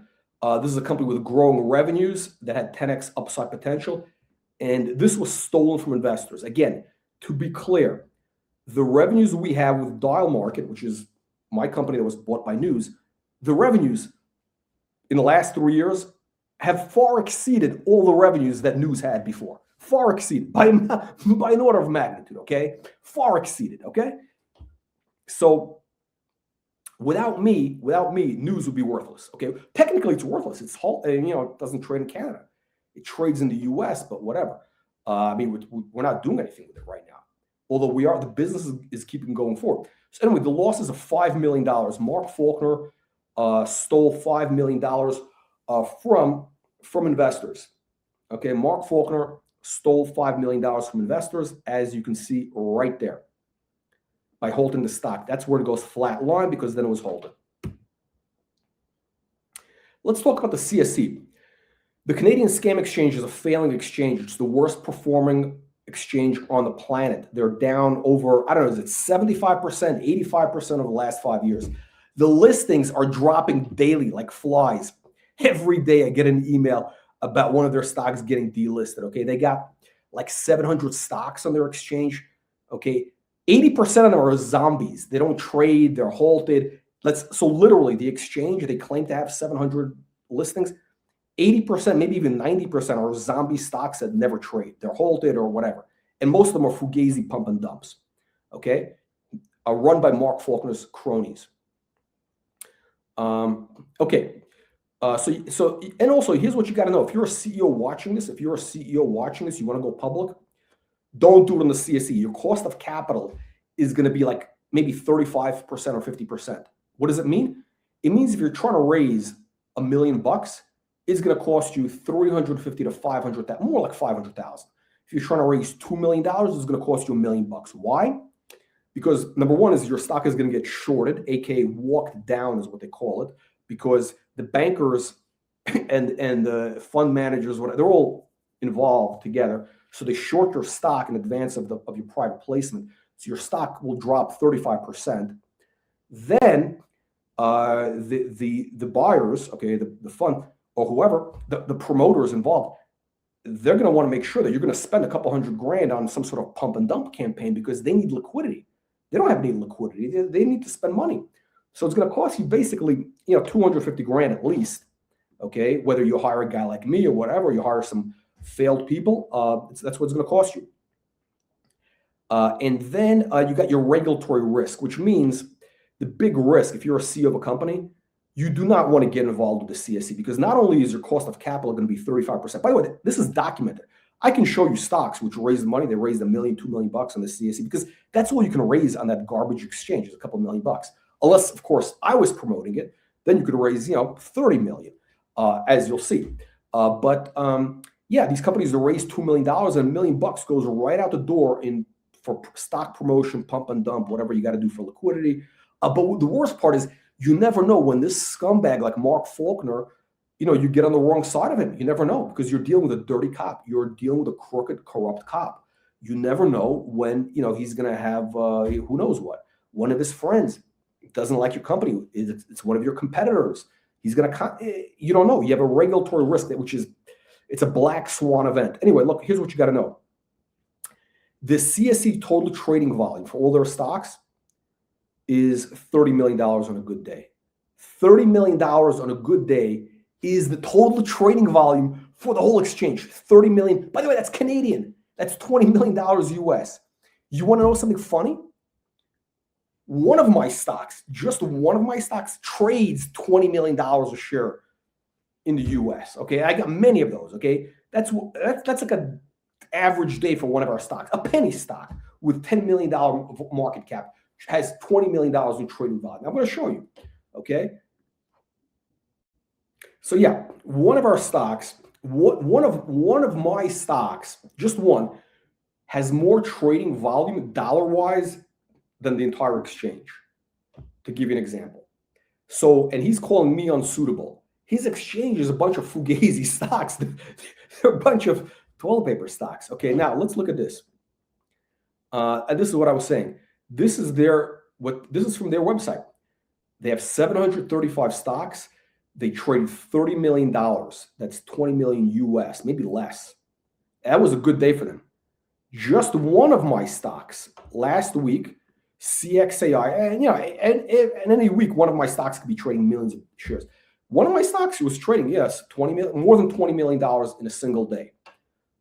This is a company with growing revenues that had 10x upside potential. And this was stolen from investors. Again, to be clear, the revenues we have with Dial Market, which is my company that was bought by News, the revenues in the last 3 years have far exceeded all the revenues that News had before. Far exceeded by an order of magnitude, okay? Far exceeded, okay? So Without me, news would be worthless. Okay, technically it's worthless. It doesn't trade in Canada. It trades in the U.S., but whatever. I mean, we're not doing anything with it right now. Although the business is keeping going forward. So anyway, the losses of $5 million. Mark Faulkner stole $5 million from investors. Okay, Mark Faulkner stole $5 million from investors, as you can see right there, by holding the stock. That's where it goes flat line, because then it was holding. Let's talk about the CSC. The Canadian Scam Exchange is a failing exchange. It's the worst performing exchange on the planet. They're down over, I don't know, is it 75%, 85% over the last 5 years. The listings are dropping daily like flies. Every day I get an email about one of their stocks getting delisted. Okay, they got like 700 stocks on their exchange. Okay, 80% of them are zombies. They don't trade, they're halted. So literally the exchange, they claim to have 700 listings. 80%, maybe even 90% are zombie stocks that never trade. They're halted or whatever. And most of them are fugazi pump and dumps. Okay, run by Mark Faulkner's cronies. Okay. And also, here's what you got to know. If you're a CEO watching this, you want to go public, don't do it on the CSE. Your cost of capital is going to be like maybe 35% or 50%. What does it mean? It means if you're trying to raise $1 million, it's going to cost you $350,000 to $500,000, more like $500,000. If you're trying to raise $2 million, it's going to cost you $1 million. Why? Because number one is your stock is going to get shorted, aka walked down is what they call it, because the bankers and the fund managers, they're all involved together. So they short your stock in advance of your private placement. So your stock will drop 35%. Then the buyers, okay, the fund or whoever, the promoters involved, they're going to want to make sure that you're going to spend a couple $100,000 on some sort of pump and dump campaign because they need liquidity. They don't have any liquidity. They need to spend money. So it's going to cost you basically, $250,000 at least. Okay, whether you hire a guy like me or whatever, you hire some failed people, that's what it's going to cost you. And then you got your regulatory risk, which means the big risk, if you're a CEO of a company, you do not want to get involved with the CSE because not only is your cost of capital going to be 35%. By the way, this is documented. I can show you stocks which raised money. They raised $1 million, $2 million on the CSE because that's all you can raise on that garbage exchange is a couple $1 million. Unless, of course, I was promoting it, then you could raise, $30 million, as you'll see. Yeah, these companies that raise $2 million and $1 million goes right out the door for stock promotion, pump and dump, whatever you got to do for liquidity. But the worst part is you never know when this scumbag like Mark Faulkner, you get on the wrong side of him. You never know because you're dealing with a dirty cop. You're dealing with a crooked, corrupt cop. You never know when, he's going to have, who knows what, one of his friends doesn't like your company. It's one of your competitors. He's going to, you don't know. You have a regulatory risk it's a black swan event. Anyway, look, here's what you got to know. The CSE total trading volume for all their stocks is $30 million on a good day. $30 million on a good day is the total trading volume for the whole exchange. 30 million. By the way, that's Canadian. That's $20 million US. You want to know something funny? One of my stocks, just one of my stocks, trades $20 million a share in the US. Okay, I got many of those. Okay, that's like an average day for one of our stocks. A penny stock with $10 million market cap has $20 million in trading volume. I'm going to show you. Okay. So yeah, one of our stocks, one of my stocks, just one, has more trading volume dollar-wise than the entire exchange, to give you an example. So, and he's calling me unsuitable. His exchange is a bunch of fugazi stocks. They're a bunch of toilet paper stocks. Okay, now let's look at this. And this is what I was saying. This is from their website. They have 735 stocks. They trade $30 million. That's 20 million US, maybe less. That was a good day for them. Just one of my stocks last week, CXAI, and any week, one of my stocks could be trading millions of shares. One of my stocks was trading, yes, more than $20 million in a single day.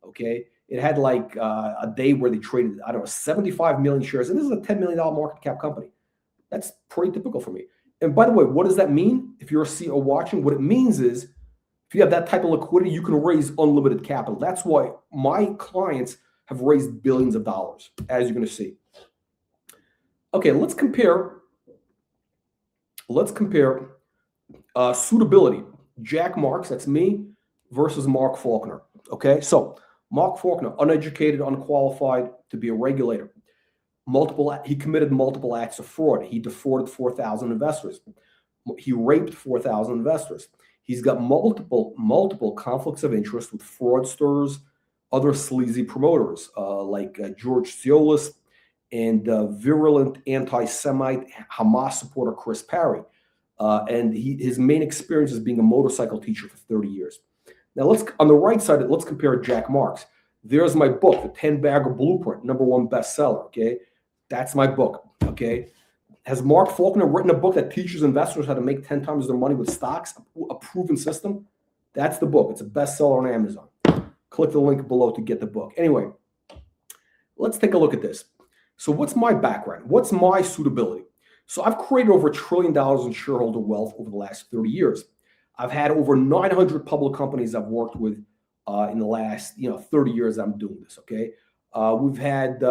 Okay. It had like a day where they traded, I don't know, 75 million shares. And this is a $10 million market cap company. That's pretty typical for me. And by the way, what does that mean? If you're a CEO watching, what it means is if you have that type of liquidity, you can raise unlimited capital. That's why my clients have raised billions of dollars, as you're going to see. Okay, let's compare suitability. Jack Marks, that's me, versus Mark Faulkner. Okay, so Mark Faulkner, uneducated, unqualified to be a regulator. He committed multiple acts of fraud. He defrauded 4,000 investors. He raped 4,000 investors. He's got multiple conflicts of interest with fraudsters, other sleazy promoters like George Siolis and virulent anti-Semite Hamas supporter Chris Parry. And his main experience is being a motorcycle teacher for 30 years. Now on the right side, let's compare Jack Marks. There's my book, The 10-Bagger Blueprint, #1 bestseller, okay? That's my book, okay? Has Mark Faulkner written a book that teaches investors how to make 10 times their money with stocks, a proven system? That's the book. It's a bestseller on Amazon. Click the link below to get the book. Anyway, let's take a look at this. So what's my background? What's my suitability? So I've created over $1 trillion in shareholder wealth over the last 30 years. I've had over 900 public companies I've worked with in the last 30 years I'm doing this, okay? We've had,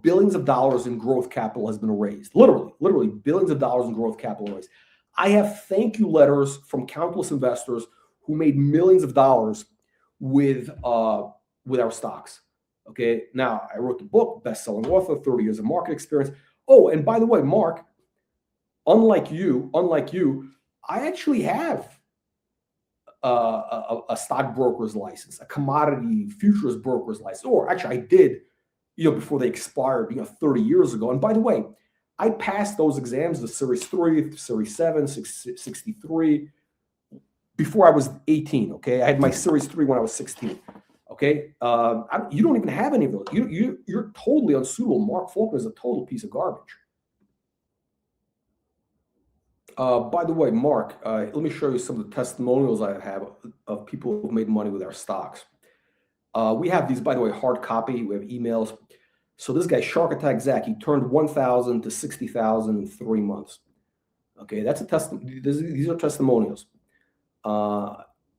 billions of dollars in growth capital has been raised. Literally billions of dollars in growth capital raised. I have thank you letters from countless investors who made millions of dollars with our stocks. Okay, now I wrote the book, best-selling author, 30 years of market experience. Oh, and by the way, Mark, unlike you, I actually have a stockbroker's license, a commodity futures broker's license, or actually I did, before they expired, 30 years ago. And by the way, I passed those exams, the Series 3, Series 7, 63, before I was 18, okay? I had my Series 3 when I was 16, okay? You don't even have any of those. You're totally unsuitable. Mark Faulkner is a total piece of garbage. By the way, Mark, let me show you some of the testimonials I have of people who've made money with our stocks. We have these, by the way, hard copy. We have emails. So this guy, Shark Attack Zach, he turned 1,000 to 60,000 in 3 months. Okay, that's a testimony. These are testimonials.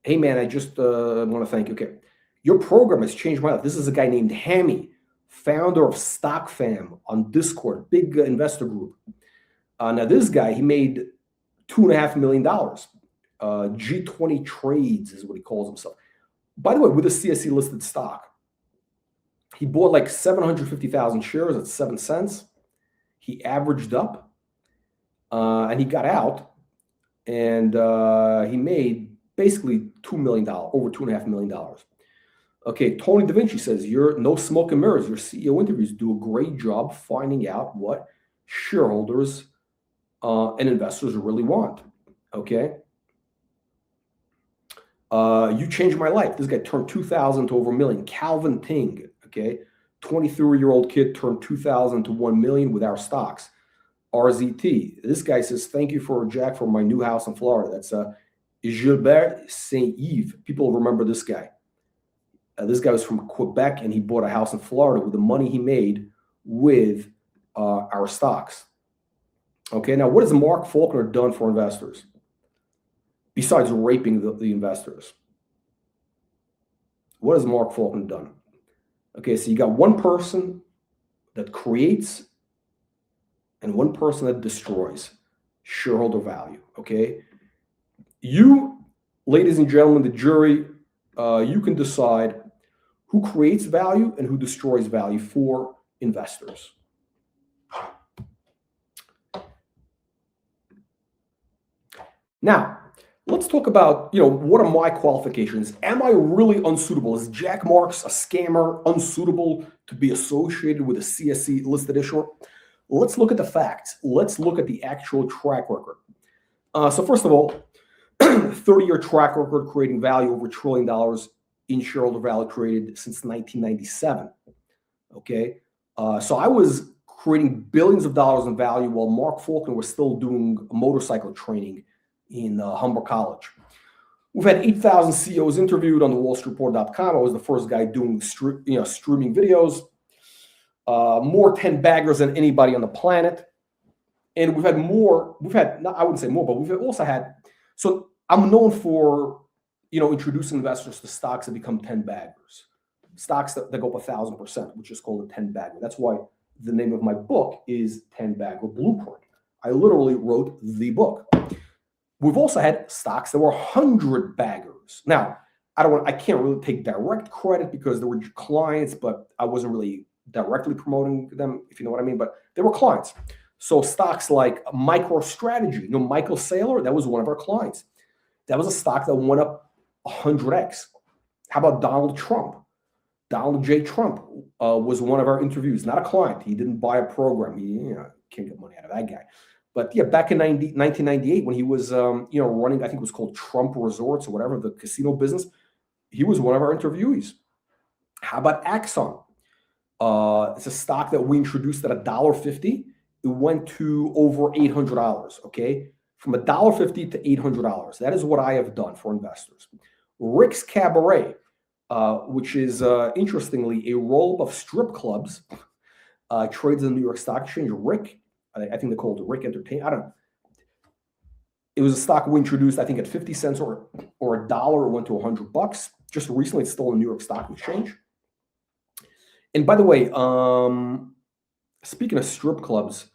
Hey man, I just want to thank you. Okay, your program has changed my life. This is a guy named Hammy, founder of Stock Fam on Discord, big investor group. Now this guy, he made $2.5 million. G20 Trades is what he calls himself. By the way, with a CSC listed stock, he bought like 750,000 shares at 7 cents. He averaged up and he got out and he made basically $2 million, over $2.5 million. Okay, Tony Da Vinci says, you're no smoke and mirrors. Your CEO interviews do a great job finding out what shareholders and investors really want. Okay. You changed my life. This guy turned 2,000 to over $1 million. Calvin Ting, okay, 23-year-old kid turned 2,000 to 1 million with our stocks. RZT. This guy says, thank you for Jack for my new house in Florida. That's Gilbert St. Yves. People remember this guy. This guy was from Quebec and he bought a house in Florida with the money he made with our stocks. Okay, now what has Mark Faulkner done for investors besides raping the investors? What has Mark Faulkner done? Okay, so you got one person that creates and one person that destroys shareholder value. Okay, you, ladies and gentlemen, the jury, you can decide who creates value and who destroys value for investors. Now, let's talk about, what are my qualifications? Am I really unsuitable? Is Jack Marks a scammer, unsuitable to be associated with a CSC listed issuer? Let's look at the facts. Let's look at the actual track record. So first of all, 30-year track record creating value over $1 trillion in shareholder value created since 1997. Okay, so I was creating billions of dollars in value while Mark Faulkner was still doing motorcycle training in Humber College. We've had 8,000 CEOs interviewed on the wallstreetreport.com. I was the first guy doing streaming videos. More 10 baggers than anybody on the planet. And we've had more, I wouldn't say more, but we've also had, so I'm known for, introducing investors to stocks that become 10 baggers, stocks that go up 1,000%, which is called a 10 bagger. That's why the name of my book is 10 Bagger Blueprint. I literally wrote the book. We've also had stocks that were 100 baggers. Now, I can't really take direct credit because they were clients, but I wasn't really directly promoting them, if you know what I mean, but they were clients. So stocks like MicroStrategy, Michael Saylor, that was one of our clients. That was a stock that went up 100x. How about Donald Trump? Donald J. Trump was one of our interviews, not a client. He didn't buy a program. He can't get money out of that guy. But yeah, back in 1998, when he was running, I think it was called Trump Resorts or whatever, the casino business, he was one of our interviewees. How about Axon? It's a stock that we introduced at $1.50. It went to over $800, okay? From $1.50 to $800. That is what I have done for investors. Rick's Cabaret, which is, interestingly, a roll-up of strip clubs, trades in the New York Stock Exchange. Rick, I think they called it Rick Entertainment. I don't know. It was a stock we introduced, I think, at 50 cents or $1. It went to $100. Just recently, it's still in the New York Stock Exchange. And by the way, speaking of strip clubs,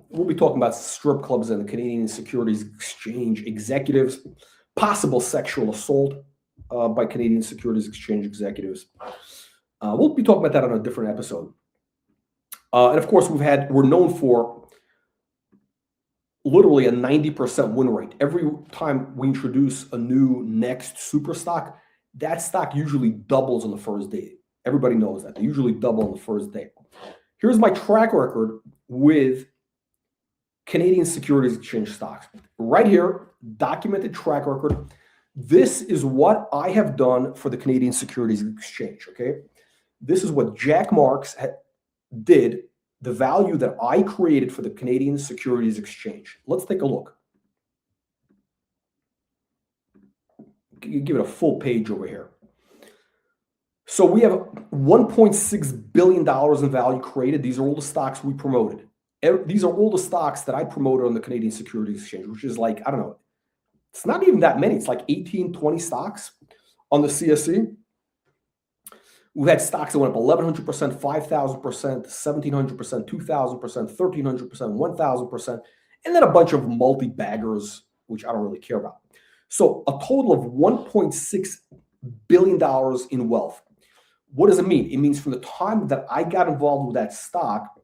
we'll be talking about strip clubs and the Canadian Securities Exchange executives, possible sexual assault by Canadian Securities Exchange executives. We'll be talking about that on a different episode. And of course, we're known for literally a 90% win rate. Every time we introduce a new next super stock, that stock usually doubles on the first day. Everybody knows that. They usually double on the first day. Here's my track record with Canadian Securities Exchange stocks. Right here, documented track record. This is what I have done for the Canadian Securities Exchange, okay? This is what Jack Marks did, the value that I created for the Canadian Securities Exchange. Let's take a look. Give it a full page over here. So we have $1.6 billion in value created. These are all the stocks we promoted. These are all the stocks that I promoted on the Canadian Securities Exchange, which is like, I don't know, it's not even that many. It's like 18, 20 stocks on the CSE. We've had stocks that went up 1,100%, 5,000%, 1,700%, 2,000%, 1,300%, 1,000%, and then a bunch of multi-baggers, which I don't really care about. So a total of $1.6 billion in wealth. What does it mean? It means from the time that I got involved with that stock,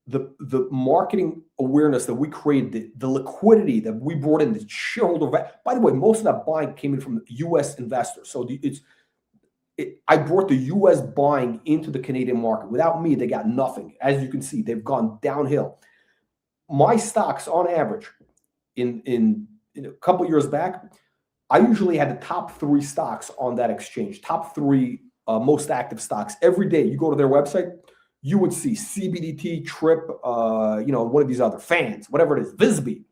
the marketing awareness that we created, the liquidity that we brought in, the shareholder value. By the way, most of that buying came in from U.S. investors. So I brought the U.S. buying into the Canadian market. Without me, they got nothing. As you can see, they've gone downhill. My stocks, on average, in a couple of years back, I usually had the top 3 stocks on that exchange, top 3 most active stocks. Every day you go to their website, you would see CBDT, TRIP, one of these other fans, whatever it is, Visby.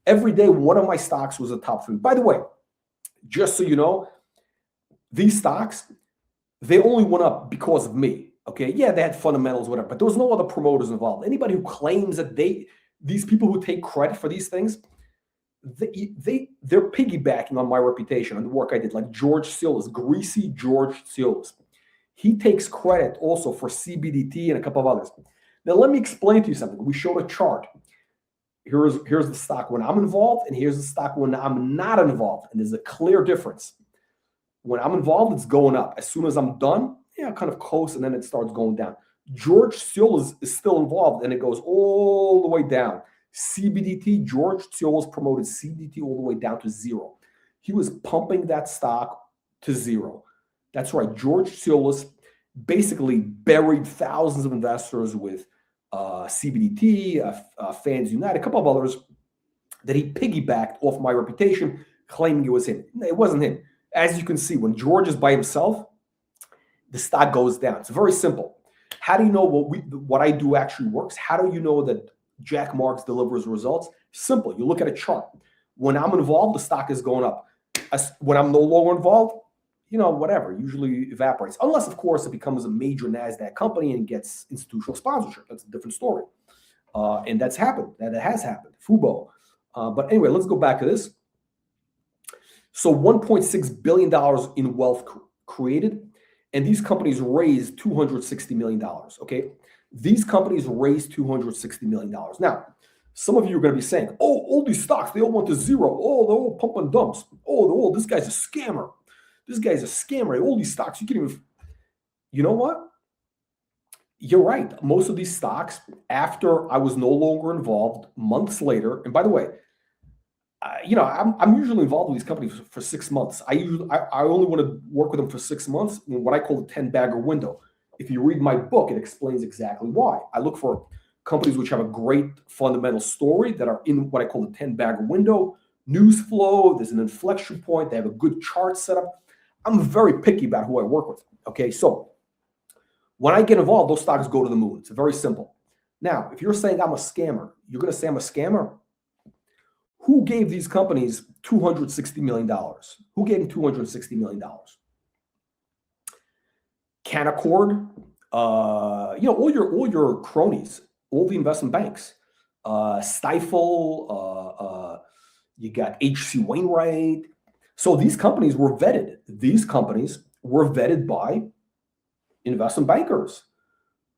Every day, one of my stocks was a top 3. By the way, just so you know, these stocks, they only went up because of me. Okay, yeah, they had fundamentals, whatever, but there was no other promoters involved. Anybody who claims that these people who take credit for these things, they're piggybacking on my reputation and the work I did, like George Silas, greasy George Silas. He takes credit also for CBDT and a couple of others. Now, let me explain to you something. We showed a chart. Here's the stock when I'm involved, and here's the stock when I'm not involved. And there's a clear difference. When I'm involved, it's going up. As soon as I'm done, kind of close, and then it starts going down. George Silas is still involved, and it goes all the way down. CBDT, George Silas promoted CBDT all the way down to 0. He was pumping that stock to 0. That's right. George Silas basically buried thousands of investors with CBDT, Fans United, a couple of others that he piggybacked off my reputation, claiming it was him. It wasn't him. As you can see, when George is by himself, the stock goes down. It's very simple. How do you know what I do actually works? How do you know that Jack Marks delivers results? Simple. You look at a chart. When I'm involved, the stock is going up. When I'm no longer involved, whatever, usually evaporates. Unless, of course, it becomes a major NASDAQ company and gets institutional sponsorship. That's a different story. And that's happened. That has happened. Fubo. But anyway, let's go back to this. So $1.6 billion in wealth created, and these companies raised $260 million. Okay, these companies raised $260 million. Now, some of you are going to be saying, "Oh, all these stocks, they all went to zero. Oh, they're all pump and dumps. Oh, this guy's a scammer. This guy's a scammer. All these stocks, you can't even." You know what? You're right. Most of these stocks, after I was no longer involved, months later, and by the way, I'm usually involved with these companies for 6 months. I only want to work with them for 6 months in what I call the 10-bagger window. If you read my book, it explains exactly why. I look for companies which have a great fundamental story that are in what I call the 10-bagger window. News flow, there's an inflection point, they have a good chart setup. I'm very picky about who I work with. Okay, so when I get involved, those stocks go to the moon. It's very simple. Now, if you're saying I'm a scammer, you're going to say I'm a scammer? Who gave these companies $260 million? Who gave them $260 million? Canaccord, all your cronies, all the investment banks, Stifel, you got H.C. Wainwright. So these companies were vetted. These companies were vetted by investment bankers.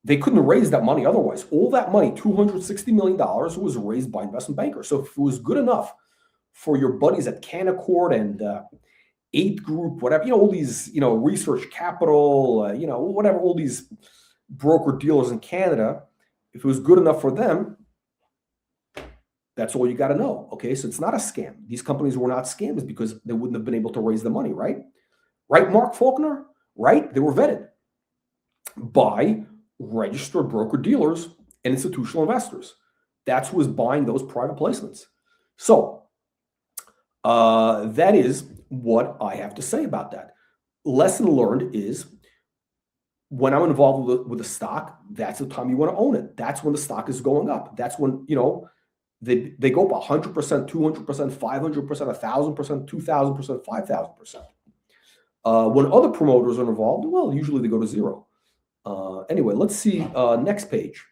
They couldn't raise that money otherwise. All that money, $260 million, was raised by investment bankers. So if it was good enough for your buddies at Canaccord and 8 Group, whatever, all these, Research Capital, whatever, all these broker dealers in Canada, if it was good enough for them, that's all you got to know. Okay, so it's not a scam. These companies were not scams because they wouldn't have been able to raise the money, right? Right, Mark Faulkner? Right? They were vetted by registered broker dealers and institutional investors. That's who was buying those private placements. So that is what I have to say about that. Lesson learned is when I'm involved with a stock, that's the time you want to own it. That's when the stock is going up. That's when, they go up 100%, 200%, 500%, 1,000%, 2,000%, 5,000%. When other promoters are involved, well, usually they go to zero. Anyway, let's see next page.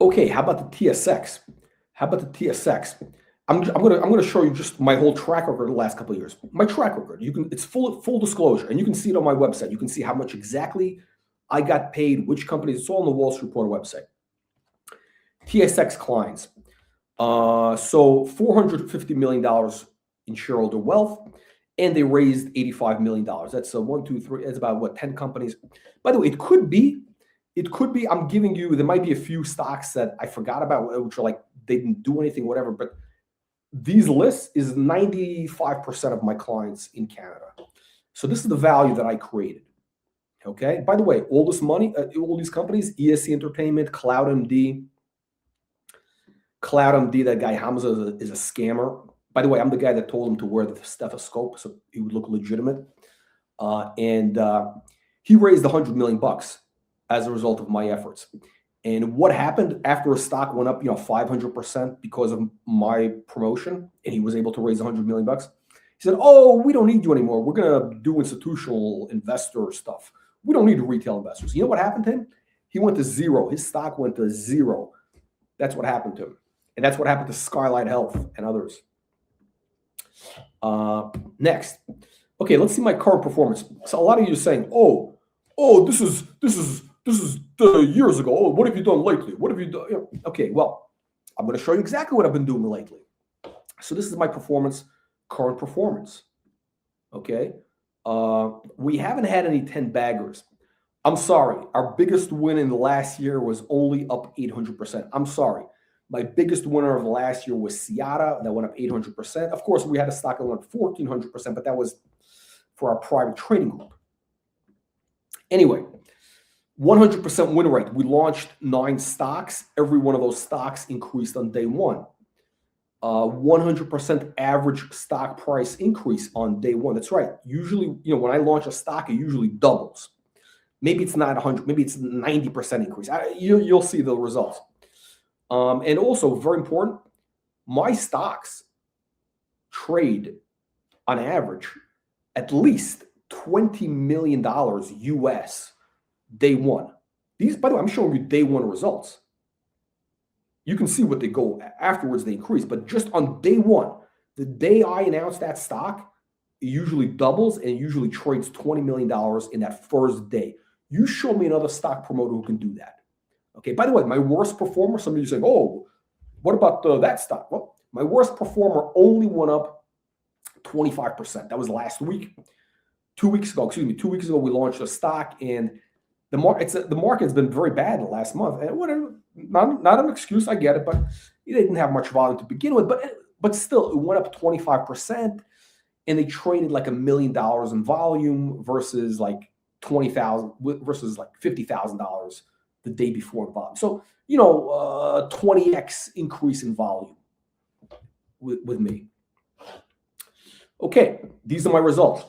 Okay, how about the TSX? I'm gonna show you just my whole track record the last couple of years. My track record. It's full disclosure, and you can see it on my website. You can see how much exactly I got paid, which companies. It's all on the Wall Street Report website. TSX clients. So $450 million in shareholder wealth. And they raised $85 million. That's 1, 2, 3. That's about 10 companies. By the way, it could be. I'm giving you. There might be a few stocks that I forgot about, which are like they didn't do anything, whatever. But these lists is 95% of my clients in Canada. So this is the value that I created. Okay. By the way, all this money, all these companies, ESC Entertainment, CloudMD. That guy Hamza is a scammer. By the way, I'm the guy that told him to wear the stethoscope so he would look legitimate. And he raised $100 million as a result of my efforts. And what happened after a stock went up, 500% because of my promotion, and he was able to raise $100 million? He said, "Oh, we don't need you anymore. We're going to do institutional investor stuff. We don't need retail investors." You know what happened to him? He went to zero. His stock went to zero. That's what happened to him. And that's what happened to Skyline Health and others. Next. Okay, let's see my current performance. So a lot of you are saying, oh, this is years ago. Oh, what have you done lately? What have you done? Okay, well, I'm going to show you exactly what I've been doing lately. So this is my current performance. Okay. We haven't had any 10 baggers. I'm sorry. Our biggest win in the last year was only up 800%. I'm sorry. My biggest winner of last year was Ciata. That went up 800%. Of course, we had a stock that went up 1,400%, but that was for our private trading group. Anyway, 100% win rate. We launched 9 stocks. Every one of those stocks increased on day one. 100% average stock price increase on day one. That's right. Usually, when I launch a stock, it usually doubles. Maybe it's not 100. Maybe it's 90% increase. You'll see the results. And also, very important, my stocks trade on average at least $20 million US day one. These, by the way, I'm showing you day one results. You can see what they go afterwards, they increase. But just on day one, the day I announced that stock, it usually doubles and usually trades $20 million in that first day. You show me another stock promoter who can do that. Okay, by the way, my worst performer, some of you saying, oh, what about that stock? Well, my worst performer only went up 25%. That was last week. 2 weeks ago, we launched a stock, and the market's been very bad the last month. And whatever, not an excuse, I get it, but it didn't have much volume to begin with. But still, it went up 25%, and they traded like $1 million in volume versus like 20,000 versus like $50,000 the day before in volume. So 20x increase in volume with me. Okay, these are my results.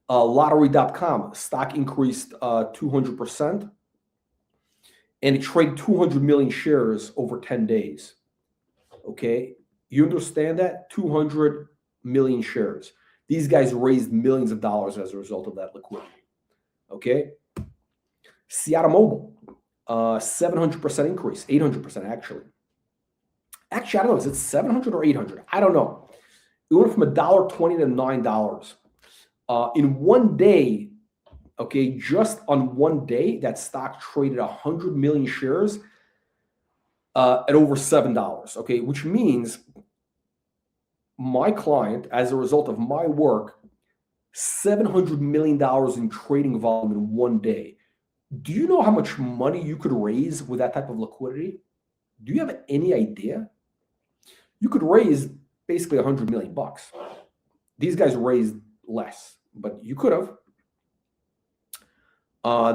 Lottery.com, stock increased 200%, and it traded 200 million shares over 10 days. Okay, you understand that? 200 million shares. These guys raised millions of dollars as a result of that liquidity. Okay, Seattle Mobile, 700% increase, 800% actually. Actually, I don't know, is it 700 or 800? I don't know. It went from $1.20 to $9. In one day, okay, just on one day, that stock traded 100 million shares at over $7, okay, which means my client, as a result of my work, $700 million in trading volume in one day. Do you know how much money you could raise with that type of liquidity? Do you have any idea? You could raise basically 100 million bucks. These guys raised less, but you could have.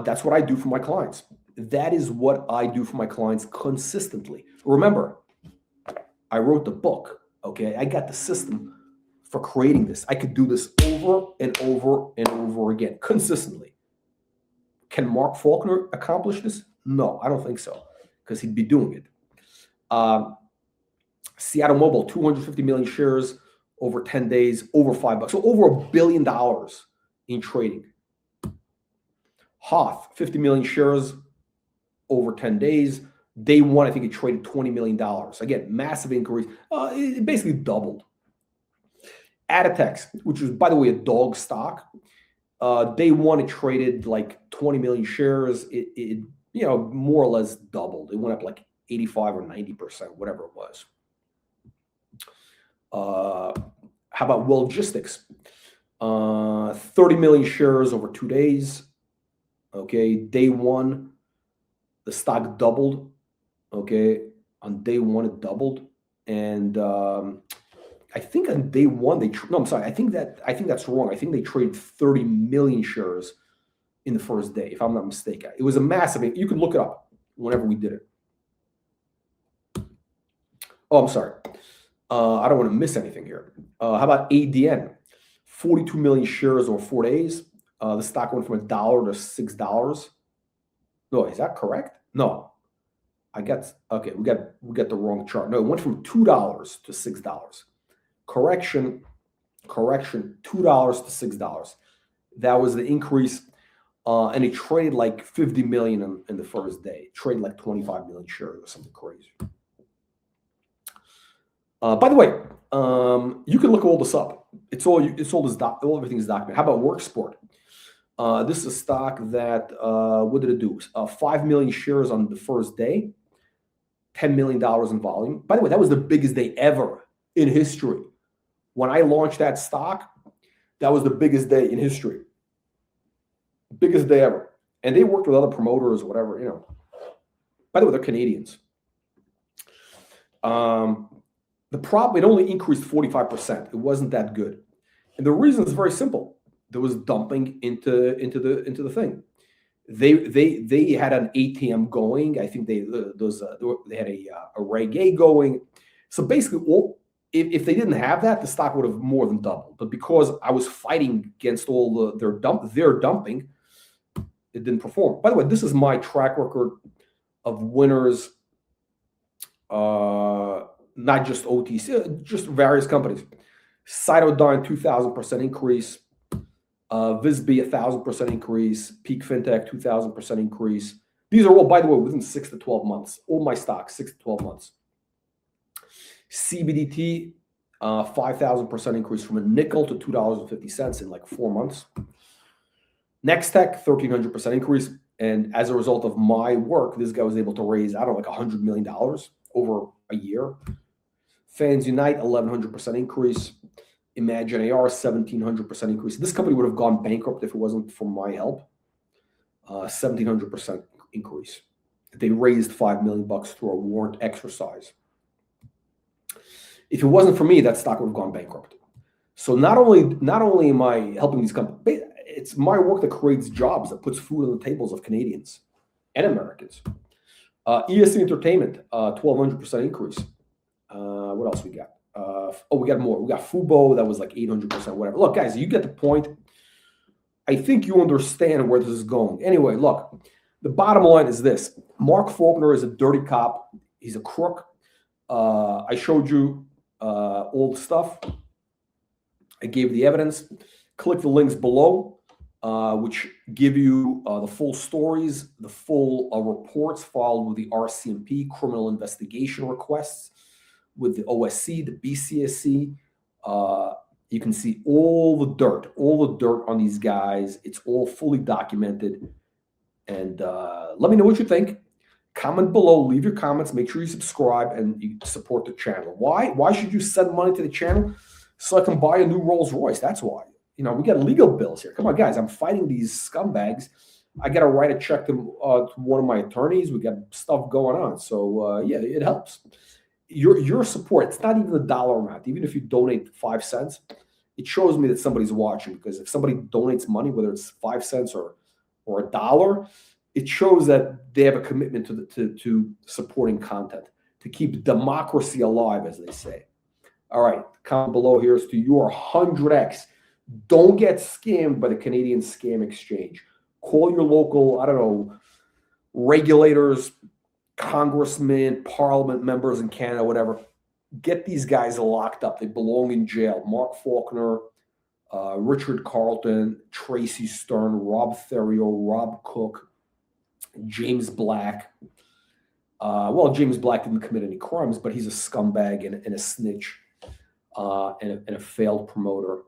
That's what I do for my clients. That is what I do for my clients consistently. Remember, I wrote the book, okay? I got the system for creating this. I could do this over and over and over again, consistently. Can Mark Faulkner accomplish this? No, I don't think so, because he'd be doing it. Seattle Mobile, 250 million shares over 10 days, over $5. So over $1 billion in trading. Hoth, 50 million shares over 10 days. Day one, I think it traded $20 million. Again, massive increase. It basically doubled. Aditex, which is, by the way, a dog stock. Day one, it traded like 20 million shares. It more or less doubled. It went up like 85 or 90%, whatever it was. How about Logistics? 30 million shares over 2 days. Okay, day one, the stock doubled. Okay, on day one it doubled, and I think on day one I'm sorry. I think that's wrong. I think they traded 30 million shares in the first day, if I'm not mistaken. It was a massive. You can look it up whenever we did it. Oh, I'm sorry. I don't want to miss anything here. How about ADN? 42 million shares over 4 days. The stock went from $1 to $6. No, is that correct? No, okay. We got the wrong chart. No, it went from $2 to $6. Correction, $2 to $6. That was the increase, and it traded like 50 million in the first day. It traded like 25 million shares or something crazy. By the way, you can look all this up. Everything is documented. How about WorkSport? This is a stock that what did it do? 5 million shares on the first day, $10 million in volume. By the way, that was the biggest day ever in history. When I launched that stock, that was the biggest day in history. Biggest day ever. And they worked with other promoters, whatever, By the way, they're Canadians. The problem, it only increased 45%. It wasn't that good. And the reason is very simple. There was dumping into the thing. They had an ATM going. I think they had a Reg A going. So basically, if they didn't have that, the stock would have more than doubled. But because I was fighting against all their dumping, it didn't perform. By the way, this is my track record of winners, not just OTC, just various companies. Cytodyne, 2,000% increase. Visby, 1,000% increase. Peak FinTech, 2,000% increase. These are all, by the way, within 6 to 12 months. All my stocks, 6 to 12 months. CBDT, 5,000% increase from a nickel to $2.50 in like 4 months. Nextech, 1,300% increase. And as a result of my work, this guy was able to raise, I don't know, like $100 million over a year. Fans Unite, 1,100% increase. Imagine AR, 1,700% increase. This company would have gone bankrupt if it wasn't for my help. 1,700% increase. They raised $5 million through a warrant exercise. If it wasn't for me, that stock would have gone bankrupt. So not only am I helping these companies, it's my work that creates jobs, that puts food on the tables of Canadians and Americans. ESC Entertainment, 1,200% increase. What else we got? We got more. We got Fubo, that was like 800%, whatever. Look, guys, you get the point. I think you understand where this is going. Anyway, look, the bottom line is this. Mark Faulkner is a dirty cop. He's a crook. I showed you all the stuff. I gave the evidence. Click the links below, which give you the full stories, the full reports filed with the RCMP, criminal investigation requests, with the OSC, the BCSC. You can see all the dirt on these guys. It's all fully documented. And let me know what you think. Comment below, leave your comments, make sure you subscribe and you support the channel. Why? Why should you send money to the channel? So I can buy a new Rolls Royce. That's why. You know, we got legal bills here. Come on, guys. I'm fighting these scumbags. I got to write a check to one of my attorneys. We got stuff going on. So, yeah, it helps. Your support, it's not even a dollar amount. Even if you donate 5 cents, it shows me that somebody's watching. Because if somebody donates money, whether it's 5 cents or $1, it shows that they have a commitment to supporting content, to keep democracy alive, as they say. All right, comment below here as to your 100x. Don't get scammed by the Canadian Scam Exchange. Call your local, I don't know, regulators, congressmen, parliament members in Canada, whatever. Get these guys locked up. They belong in jail. Mark Faulkner, Richard Carlton, Tracy Stern, Rob Theriot, Rob Cook, James Black. Well, James Black didn't commit any crimes, but he's a scumbag and a snitch and a failed promoter.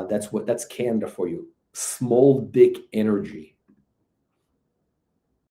That's Canada for you. Small dick energy.